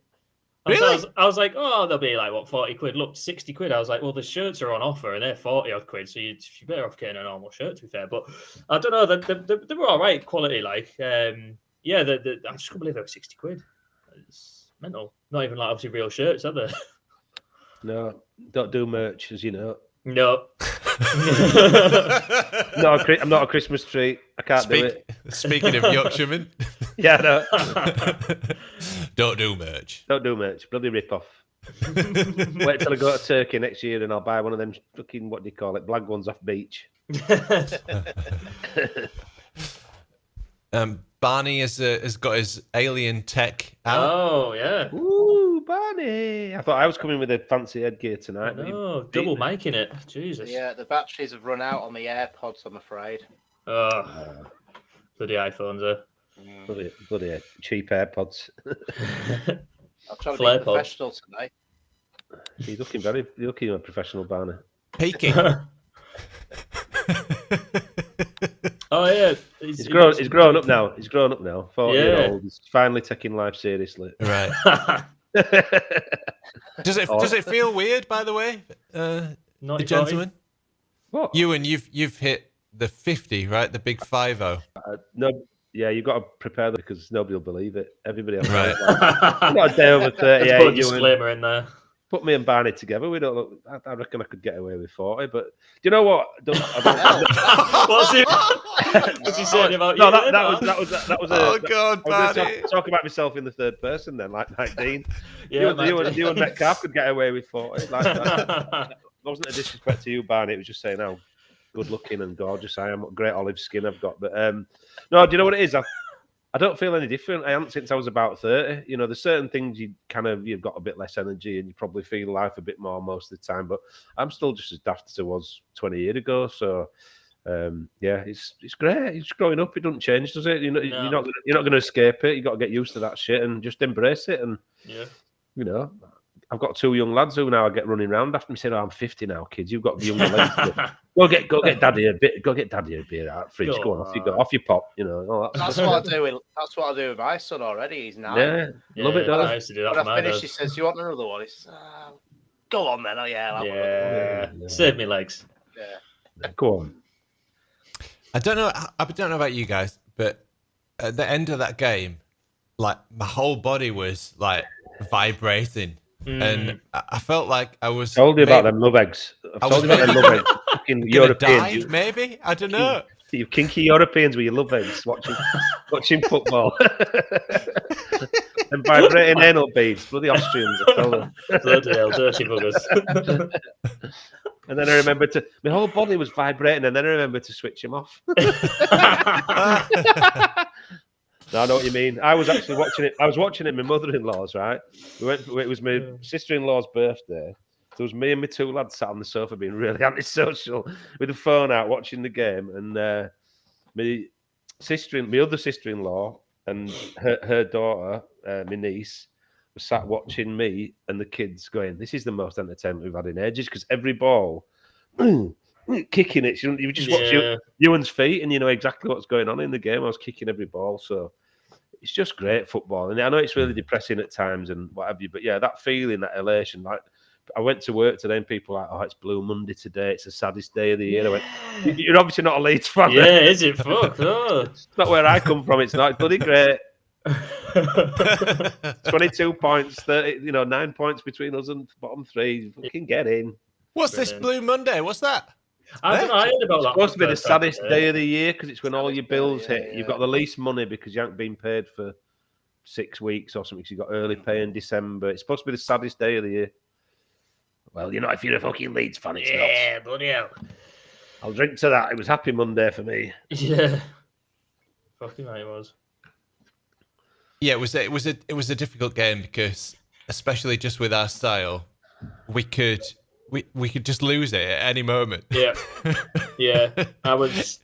Really? I was like, oh, they'll be like, 40 quid? Look, 60 quid. I was like, well, the shirts are on offer and they're 40 odd quid, so you're better off getting a normal shirt, to be fair. But I don't know, they were all right quality. Like, I just couldn't believe they were 60 quid. It's mental. Not even like obviously real shirts, are they? No, don't do merch, as you know. No. I'm not a Christmas tree. I can't do it. Speaking of Yorkshiremen. Yeah, no. Don't do merch. Don't do merch. Bloody rip-off. Wait till I go to Turkey next year and I'll buy one of them fucking, what do you call it, blag ones off beach. Barney has got his alien tech out. Oh, yeah. Ooh, Barney. I thought I was coming with a fancy headgear tonight. No, double miking it. Jesus. Yeah, the batteries have run out on the AirPods, I'm afraid. Oh, bloody iPhones, Bloody cheap AirPods. I'm trying to be professional tonight. He's looking a professional, Barney. Peaking. Oh yeah, he's grown up now. He's grown up now. 40-year-old. He's finally taking life seriously. Right. Does it feel weird, by the way, the gentleman? What? Ewan, you've hit the 50, right? The big 50. No, yeah, you've got to prepare that because nobody will believe it. Everybody else, Right. you're not a day over Let's 38. put a Ewan. disclaimer in there. Put me and Barney together. We don't look. I reckon I could get away with 40. But do you know what? What's he saying about No, you? that was. Oh God, I was Barney. going to talk about myself in the third person then, like Dean. Yeah, you and Metcalf could get away with 40. Like that. It wasn't a disrespect to you, Barney. It was just saying how good looking and gorgeous I am. What great olive skin I've got. But no, do you know what it is? I don't feel any different. I haven't since I was about 30. You know, there's certain things you've got a bit less energy and you probably feel life a bit more most of the time. But I'm still just as daft as I was 20 years ago. So yeah, it's great. It's growing up. It doesn't change, does it? You're not going to escape it. You got to get used to that shit and just embrace it. And you know, I've got 2 young lads who now I get running around after me saying, "Oh, I'm 50 now, kids. You've got younger legs. Go get daddy a bit. Go get daddy a beer out of the fridge. Go on, off your pop. You know." That's what I do. That's what I do with my son already. He's 9. Yeah, love it. I used to do that. When I finish, he says, "Do you want another one?" He says, "Go on, then." Oh yeah, I'll have another one. Save me legs. Yeah. Go on. I don't know about you guys, but at the end of that game, like my whole body was like vibrating, and I felt like I was. Told you about them love eggs. I've told you about them love eggs. Fucking Europeans. Maybe I don't know. You kinky Europeans with your love eggs watching football. And vibrating anal beads, bloody Austrians. I tell them. Bloody hell, dirty buggers. And then I remember my whole body was vibrating, and then I remembered to switch him off. No, I know what you mean. I was actually watching it. I was watching it at my mother-in-law's, right? It was my sister-in-law's birthday. So it was me and my 2 lads sat on the sofa being really antisocial with the phone out watching the game. And my other sister-in-law and her daughter, my niece, was sat watching me and the kids going, "This is the most entertainment we've had in ages," because every ball kicking it. You just watch Ewan's feet and you know exactly what's going on in the game. I was kicking every ball. So it's just great football. And I know it's really depressing at times and what have you, but yeah, that feeling, that elation, like I went to work today and people were like, "Oh, it's Blue Monday today. It's the saddest day of the year." I went, "You're obviously not a Leeds fan." Yeah, is it? Fuck. Oh. It's not where I come from. It's not. It's bloody great. 22 points, 30, 9 points between us and bottom 3. Fucking get in. What's this Blue Monday? What's that? I heard about It's that. supposed to be the saddest day of the year because it's when all your bills hit. You've got the least money because you haven't been paid for 6 weeks or something. So you've got early pay in December. It's supposed to be the saddest day of the year. Well, if you're a fucking Leeds fan, it's not. Yeah, bloody hell. I'll drink to that. It was happy Monday for me. Yeah. Fucking right it was. Yeah, it was a difficult game because, especially just with our style, we could just lose it at any moment. Yeah, yeah. I was.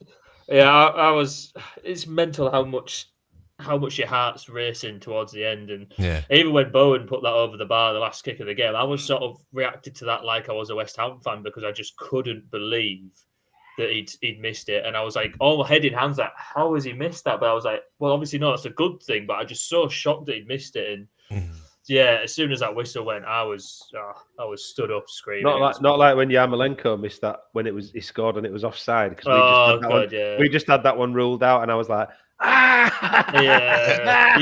It's mental how much your heart's racing towards the end, and even when Bowen put that over the bar, the last kick of the game, I was sort of reacted to that like I was a West Ham fan because I just couldn't believe that he'd missed it, and I was like, all head in hands, like, how has he missed that? But I was like, well, obviously no, that's a good thing. But I just so shocked that he'd missed it, and yeah, as soon as that whistle went, I was stood up screaming. Not like when Yarmolenko missed that when he scored and it was offside because we just had that one ruled out, and I was like, yeah,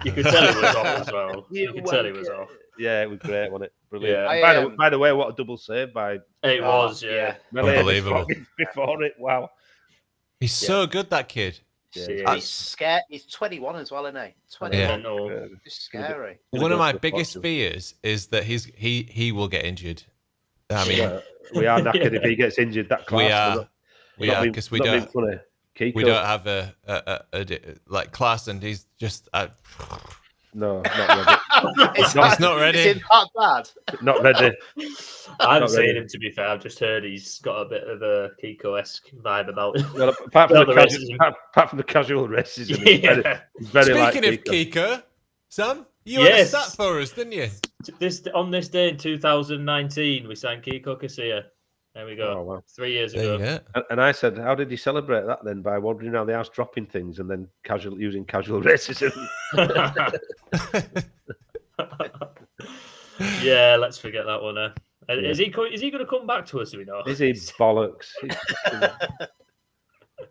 you could tell it was off as well. You could tell it was off. Yeah, it was great, wasn't it? Brilliant. Yeah. By the way, what a double save by it was, yeah. Unbelievable. Before it, wow. He's so good, that kid. Yeah. He's scared. He's 21 as well, isn't he? 21. Yeah. It's scary. One of my biggest fears is that he will get injured. I mean, we are knackered if he gets injured. That class. We are because we don't have a like class, and he's just. No, not ready. It's not ready. Is it that bad? Not ready. I haven't seen him, to be fair. I've just heard he's got a bit of a Kiko-esque vibe about him. Well, apart from the casual racism, he's very Speaking like of Kiko, Sam, you had a stat for us, didn't you? On this day in 2019, we signed Kiko Casilla. There we go. Oh, wow. 3 years ago. And I said, how did you celebrate that then? By wandering around the house, dropping things, and then using casual racism? Yeah, let's forget that one. Is he going to come back to us? Do we know? Is he bollocks?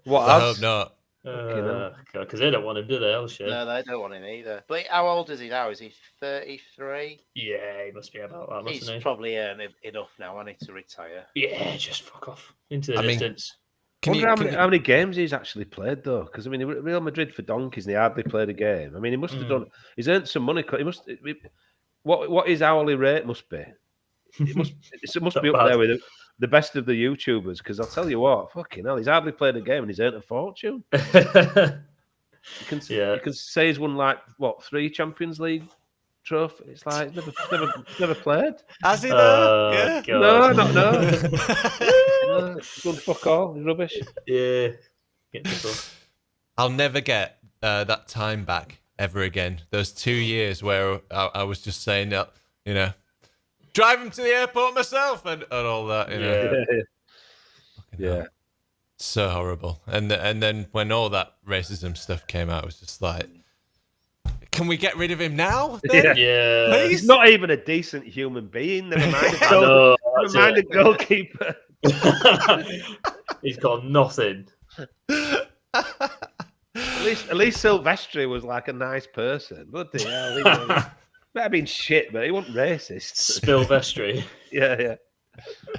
What? I hope not. Because they don't want him, do they? Oh shit. No, they don't want him either. But how old is he now? Is he 33? Yeah, he must be about that, mustn't He's he? probably earned enough now. I need to retire. Yeah, just fuck off into the distance. How many games he's actually played though? Because I mean, Real Madrid for donkeys, and he hardly played a game. I mean, he must have done. He's earned some money. He must. What his hourly rate must be? It must be up there with the best of the YouTubers. Because I'll tell you what, fucking hell, he's hardly played a game and he's earned a fortune. You can say he's won like 3 Champions League trophies. It's like never played. Has he though? Yeah. God. No. No, done fuck all. He's rubbish. Yeah. I'll never get that time back ever again. Those 2 years where I was just saying that, drive him to the airport myself and all that. Yeah. So horrible. And then when all that racism stuff came out, it was just like, can we get rid of him now? Then? Yeah. Please? He's not even a decent human being. Never mind a goalkeeper. He's got nothing. At least Silvestri was like a nice person. Bloody hell. He might have been shit, but he wasn't racist. Spilvestri. Yeah.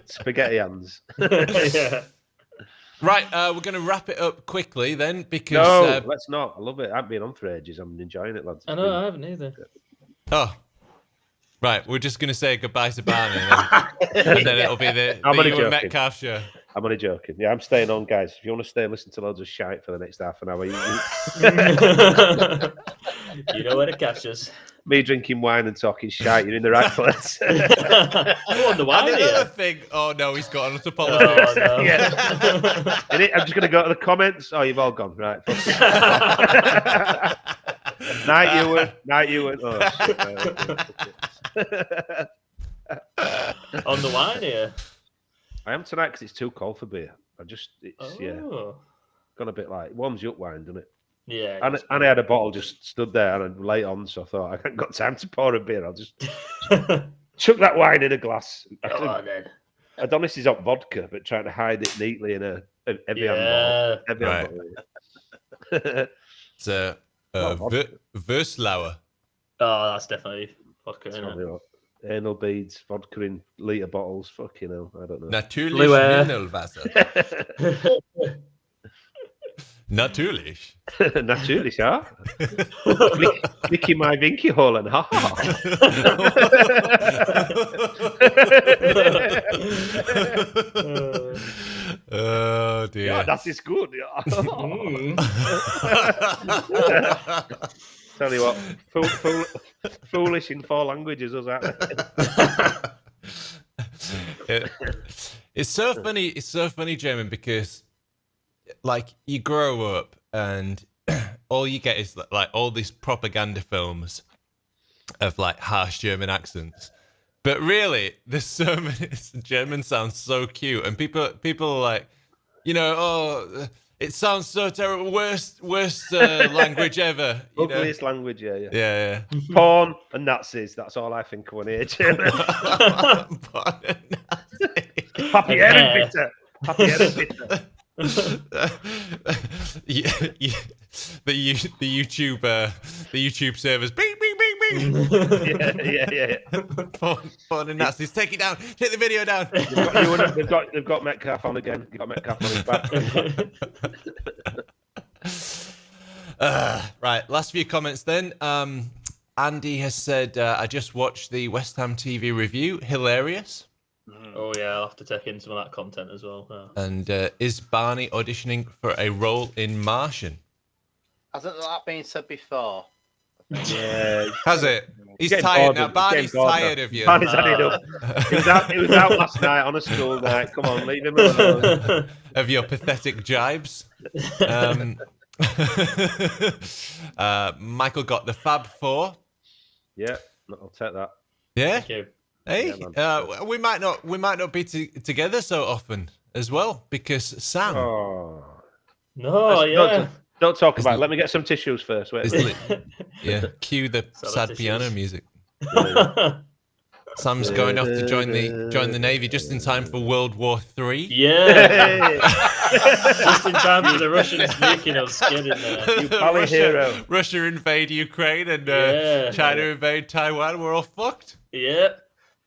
Spaghetti hands. Yeah. Right, we're going to wrap it up quickly then because... No, let's not. I love it. I haven't been on for ages. I'm enjoying it, lads. I know, I haven't either. Oh, right. We're just going to say goodbye to Barney and then it'll be the Ewan Metcalf show. I'm only joking. Yeah, I'm staying on, guys. If you want to stay and listen to loads of shite for the next half an hour, you know where to catch us. Me drinking wine and talking shite, you're in the right place. On the wine, another thing. Oh no, he's got another politics. Oh, no. Yeah. I'm just going to go to the comments. Oh, you've all gone. Right. Night, Ewan. Oh, shit. On the wine here. I am tonight because it's too cold for beer. Gone a bit like, it warms you up wine, doesn't it? Yeah. And I had a bottle just stood there and I'm late on, so I thought I haven't got time to pour a beer. I'll just chuck that wine in a glass. Go on, then. Adonis is up vodka, but trying to hide it neatly in a Evian bottle. It's a Verslauer. Oh, that's definitely vodka, isn't it? Anal beads, vodka in litre bottles. Fucking hell, I don't know. Natürlich Mineralwasser. Natürlich. Natürlich, ja. Klicke my Winky hole and ha. Oh dear. Yeah, that is good. Yeah. Tell you what, foolish in 4 languages, was that? It's so funny. It's so funny, German, because like you grow up and all you get is like all these propaganda films of like harsh German accents. But really, there's so many. German sounds so cute, and people are like, it sounds so terrible. Worst language ever. Ugliest language, Yeah. Porn and Nazis. That's all I think of when I hear German. Porn and Nazis. Happy Ehrenbitte. Happy Ehrenbitte. The YouTube servers. Bing, bing, bing, bing. Yeah. Porn and Nazis. Take it down. Take the video down. They've got Metcalf on again. They've got Metcalf on his back. Right. Last few comments then. Andy has said, I just watched the West Ham TV review. Hilarious. Oh, yeah. I'll have to take in some of that content as well. Yeah. And is Barney auditioning for a role in Martian? Hasn't that been said before? Yeah. Has it? He's tired now. Barney's tired of you. Barney's had it up. He was out last night on a school night. Come on, leave him alone. Of your pathetic jibes. Michael got the Fab Four. Yeah, I'll take that. Yeah. Thank you. Hey, we might not be together so often as well because Sam. Oh. No, yeah. Don't talk about it. Let me get some tissues first. Wait. Yeah, cue the sad piano music. Sam's going off to join the Navy just in time for World War III. Yeah. Just in time for the Russians sneaking us. Get in there. You pally hero. Russia invade Ukraine and China invade Taiwan. We're all fucked. Yeah.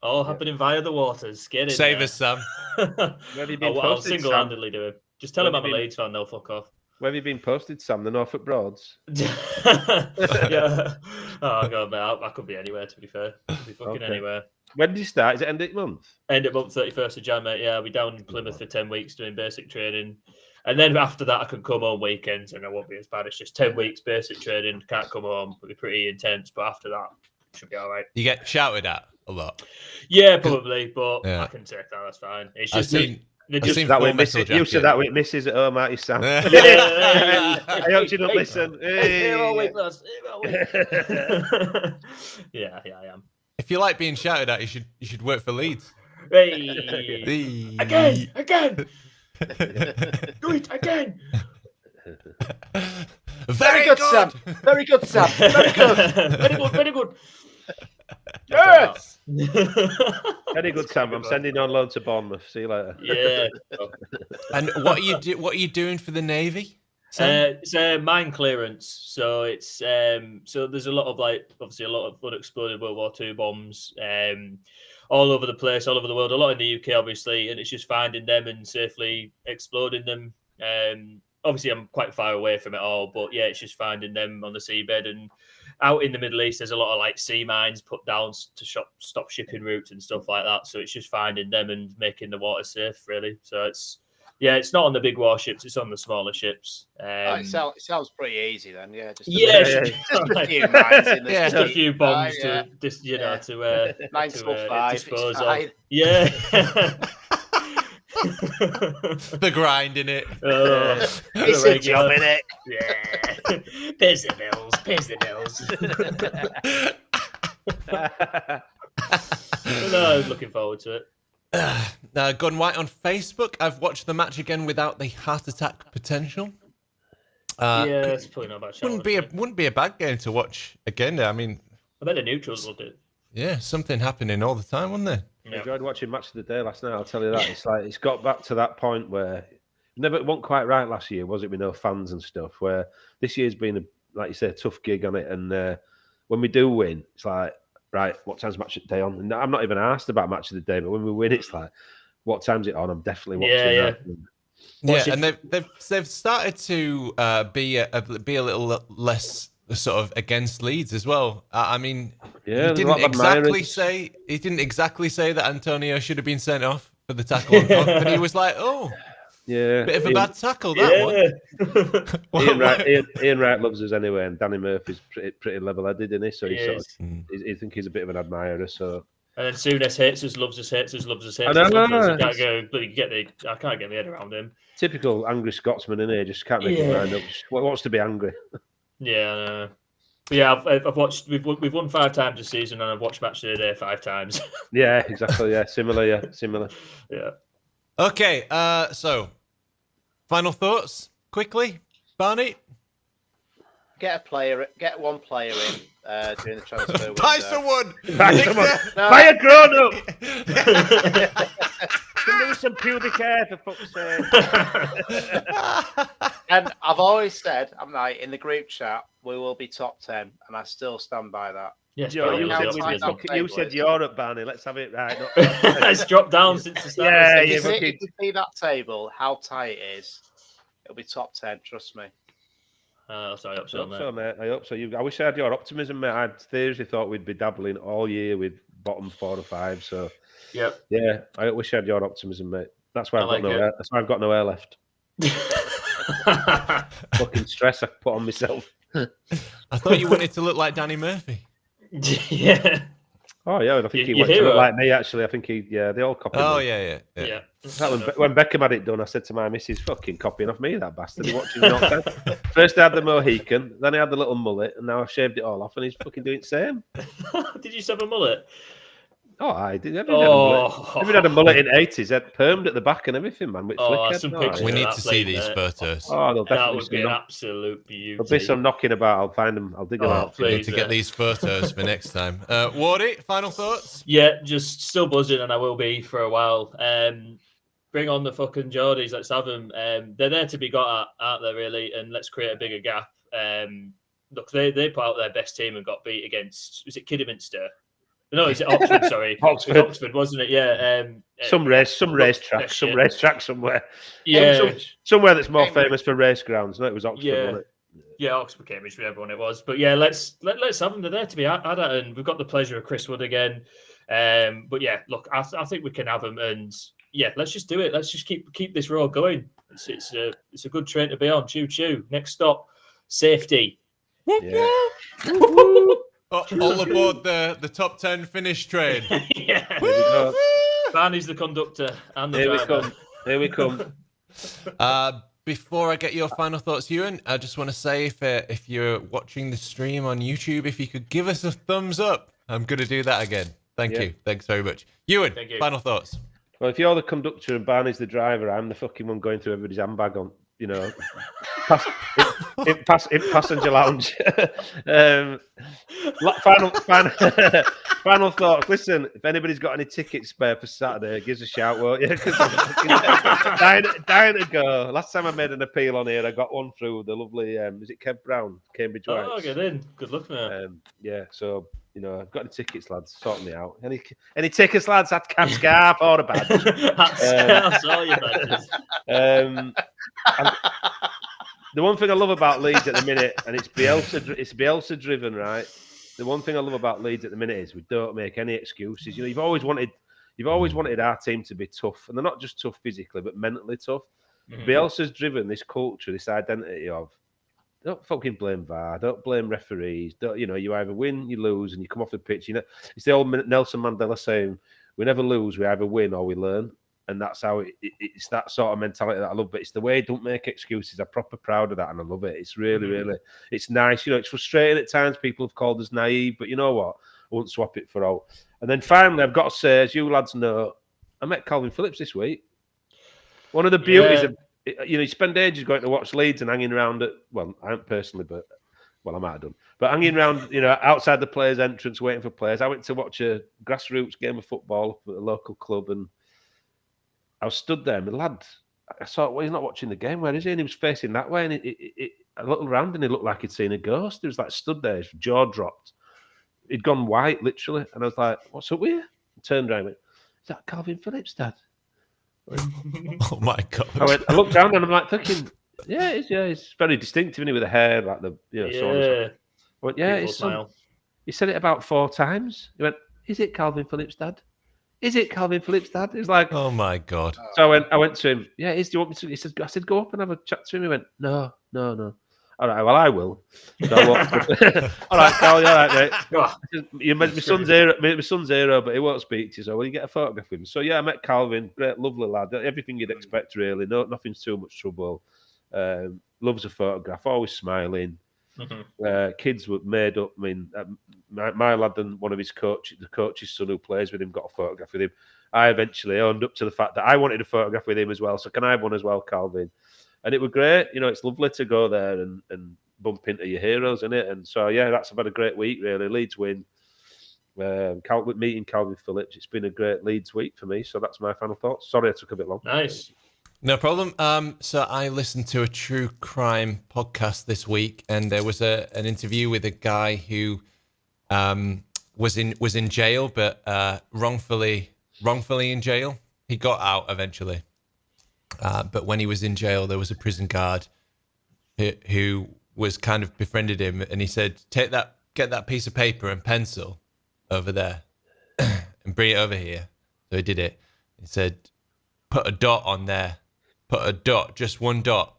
All happening via the waters. Get in Save there. us, Sam. Where have you been I'll posted, single-handedly do it. Just tell Where them I'm have a you been- Leeds fan, they'll fuck off. Where have you been posted, Sam? The Norfolk Broads? Yeah. Oh, God, mate. I could be anywhere, to be fair. Could be fucking Okay. anywhere. When did you start? Is it end of the month? End of month, 31st of Jan, mate. Yeah, I'll be down in Plymouth for 10 weeks doing basic training. And then after that, I can come home weekends and it won't be as bad. It's just 10 weeks basic training. Can't come home. It'll be pretty intense. But after that, it should be all right. You get shouted at a lot. Yeah, probably. But Yeah. I can take that. That's fine. It's I've just seen That Full way, Metal you said Jacket. that with Mrs. at home, aren't you, Sam? Yeah. I hope you don't listen. Here all week, lads. Here all week. Yeah, I am. If you like being shouted at, you should work for Leeds. Hey. Again. Do it again. Very good, Sam. Very good, Sam. Very good. Very good. Yes. Very good, Sam. I'm sending you on loan to Bournemouth. See you later. Yeah. And what are you doing for the Navy? Sam? It's mine clearance. So it's so there's a lot of obviously a lot of unexploded World War II bombs all over the place, all over the world. A lot in the UK, obviously, and it's just finding them and safely exploding them. Obviously, I'm quite far away from it all, but yeah, it's just finding them on the seabed and out in the Middle East. There's a lot of sea mines put down to stop shipping routes and stuff like that. So it's just finding them and making the water safe, really. So it's not on the big warships; it's on the smaller ships. It sounds pretty easy then, yeah. Just A few mines in the Yeah. just a few bombs yeah. to just to 9 till 5, it's dispose of. fine. Yeah. The grind in it. It's a job, innit? Yeah. Pays the bills. No, I was looking forward to it. Gone White on Facebook. I've watched the match again without the heart attack potential. Yeah, it's probably not a bad shout. Wouldn't be a bad game to watch again. I mean, I bet the neutrals will do. yeah, something happening all the time, wasn't there? I enjoyed watching Match of the Day last night. I'll tell you that. It's got back to that point where it wasn't quite right last year, was it? With no fans and stuff. Where this year's been like you say, a tough gig on it. And when we do win, it's like, right, what time's Match of the Day on? And I'm not even asked about Match of the Day, but when we win, it's like, what time's it on? I'm definitely watching that. Yeah, and they've started to be a little less sort of against Leeds as well. I mean, yeah, he didn't exactly say that Antonio should have been sent off for the tackle on Koch, but he was like, "Oh, yeah, bit of a bad tackle that one." Ian Wright loves us anyway, and Danny Murphy's pretty level-headed, isn't he? So I think he's a bit of an admirer. So. And then Souness hates us, loves us, hates us, loves us, hates I us. know. I can't get my head around him. Typical angry Scotsman, isn't he? Just can't make his mind up. Just wants to be angry. Yeah, I know. But yeah, I've watched. We've won 5 times this season, and I've watched Match of the Day 5 times. Yeah, exactly. Yeah, similar. Yeah. Okay, so final thoughts quickly, Barney. Get one player in during the transfer window. Buy someone. Buy a grown up. Can lose some pubic hair for fuck's sake. And I've always said, I'm like, in the group chat, we will be top 10, and I still stand by that. Yes, you said Europe, Barney. Let's have it right. It's dropped down since the start. Yeah, If you see that table, how tight it is, it'll be top 10, trust me. Sorry, I hope so, mate. I hope so. I wish I had your optimism, mate. I seriously thought we'd be dabbling all year with bottom 4 or 5. So, yeah, I wish I had your optimism, mate. That's why I've got no air left. Fucking stress I put on myself. I thought you wanted to look like Danny Murphy. Yeah. Oh yeah, I think he went to look like me. Actually, I think they all copied. Oh me. yeah. When Beckham had it done, I said to my missus, "Fucking copying off me, that bastard." He watches it. First, I had the Mohican, then I had the little mullet, and now I've shaved it all off, and he's fucking doing the same. Did you have a mullet? Oh, I did. Everyone had a mullet in the 80s. Had permed at the back and everything, man. With flickhead. Some Oh, pictures. We of need that, to see please, these mate. photos. Oh, there'll That definitely would be an absolute beauty. There'll be some knocking about. I'll find them. I'll dig them out. We please, need to get these photos for next time. Wardy, final thoughts? Yeah, just still buzzing, and I will be for a while. Bring on the fucking Geordies. Let's have them. They're there to be got at, aren't they? Really, and let's create a bigger gap. Look, they put out their best team and got beat against. Was it Kidderminster? No, is it Oxford? Sorry, Oxford. It was Oxford, wasn't it? Yeah. Some racetrack somewhere. Yeah, somewhere that's more famous for race grounds. No, it was Oxford, wasn't it? Yeah, Oxford, Cambridge, whatever one it was. But yeah, let's have them. They're there to be had at, and we've got the pleasure of Chris Wood again. But yeah, look, I think we can have them, and yeah, let's just do it. Let's just keep this road going. It's a good train to be on. Choo choo. Next stop, safety. Yeah. All aboard the top 10 finish train. Yeah. Barney's the conductor and the driver. Here we come. Before I get your final thoughts, Ewan, I just want to say if you're watching the stream on YouTube, if you could give us a thumbs up. I'm going to do that again. Thank you. Thanks very much. Ewan, final thoughts. Well, if you're the conductor and Barney's the driver, I'm the fucking one going through everybody's handbag on, in passenger lounge. Final thoughts. Listen, if anybody's got any tickets spare for Saturday, give us a shout, won't you? Dying to go. Last time I made an appeal on here, I got one through the lovely, is it Kev Brown, Cambridge Whites? Oh, get in. Good luck, mate. Yeah, so, I've got any tickets, lads. Sort me out. Any tickets, lads? I'd cap scarf or a badge. That's all your badges. The one thing I love about Leeds at the minute, and it's Bielsa driven, right? The one thing I love about Leeds at the minute is we don't make any excuses. You've always wanted our team to be tough, and they're not just tough physically, but mentally tough. Mm-hmm. Bielsa's driven this culture, this identity of don't fucking blame VAR, don't blame referees. You either win, you lose, and you come off the pitch. It's the old Nelson Mandela saying, "We never lose, we either win or we learn." And that's how it's that sort of mentality that I love. But it's the way don't make excuses. I'm proper proud of that, and I love it. It's really, really, it's nice. It's frustrating at times. People have called us naive, but you know what? I won't swap it for all. And then finally, I've got to say, as you lads know, I met Calvin Phillips this week. One of the beauties of, you spend ages going to watch Leeds and hanging around I haven't personally, but I might have done. But hanging around, outside the players' entrance, waiting for players. I went to watch a grassroots game of football at a local club, and I was stood there, and the lad, I saw, well, he's not watching the game. Where is he? And he was facing that way, and I looked around, and he looked like he'd seen a ghost. He was like stood there, his jaw dropped. He'd gone white, literally. And I was like, what's up with you? I turned around and went, is that Calvin Phillips, Dad? Oh, my God. I looked down, and I'm like, thinking, yeah, he's very distinctive, isn't he, with the hair, like the, so on and so on. I went, yeah, it's son. He said it about 4 times. He went, is it Calvin Phillips, Dad? Is it Calvin Phillips, Dad? He's like, oh my God. So I went to him. Yeah, do you want me to? He said, I said, go up and have a chat to him. He went, no. All right, well, I will. So I walked up. All right, Carl, you're all right, mate. My son's hero, but he won't speak to you. So will you get a photograph with him? So yeah, I met Calvin. Great, lovely lad. Everything you'd expect, really. Nothing's too much trouble. Loves a photograph. Always smiling. Mm-hmm. Kids were made up. I mean, my lad and one of his the coach's son who plays with him, got a photograph with him. I eventually owned up to the fact that I wanted a photograph with him as well. So can I have one as well, Calvin? And it was great. It's lovely to go there and bump into your heroes, isn't it? And so, yeah, I've had a great week, really. Leeds win. Meeting Calvin Phillips. It's been a great Leeds week for me. So that's my final thoughts. Sorry I took a bit long. Nice. No problem. So I listened to a true crime podcast this week, and there was an interview with a guy who was in jail, but wrongfully in jail. He got out eventually, but when he was in jail, there was a prison guard who was kind of befriended him, and he said, get that piece of paper and pencil over there, and bring it over here. So he did it. He said, put a dot on there. Put a dot, just one dot,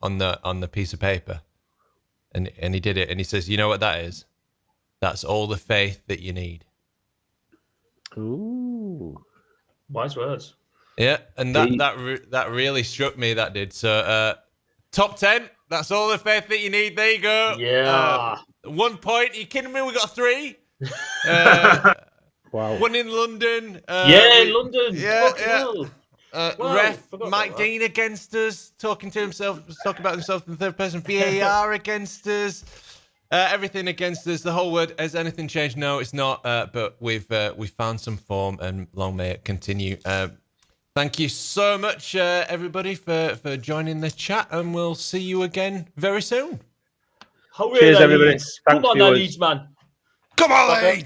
on the piece of paper, and he did it. And he says, "You know what that is? That's all the faith that you need." Ooh, wise words. Yeah, and that really struck me. That did. So, top 10. That's all the faith that you need. There you go. Yeah. 1 point. Are you kidding me? We got 3. Wow. One in London. London. Yeah, Fucking yeah. hell. Wow, Ref forgot Mike about that. Dean against us, talking about himself in third person. VAR against us. Everything against us. The whole word. Has anything changed? No, it's not. But we've found some form, and long may it continue. Thank you so much, everybody, for joining the chat, and we'll see you again very soon. Hooray, Cheers, everybody. Leeds. Thanks, Come on, now, viewers. Leeds, man. Come on, Stop Leeds!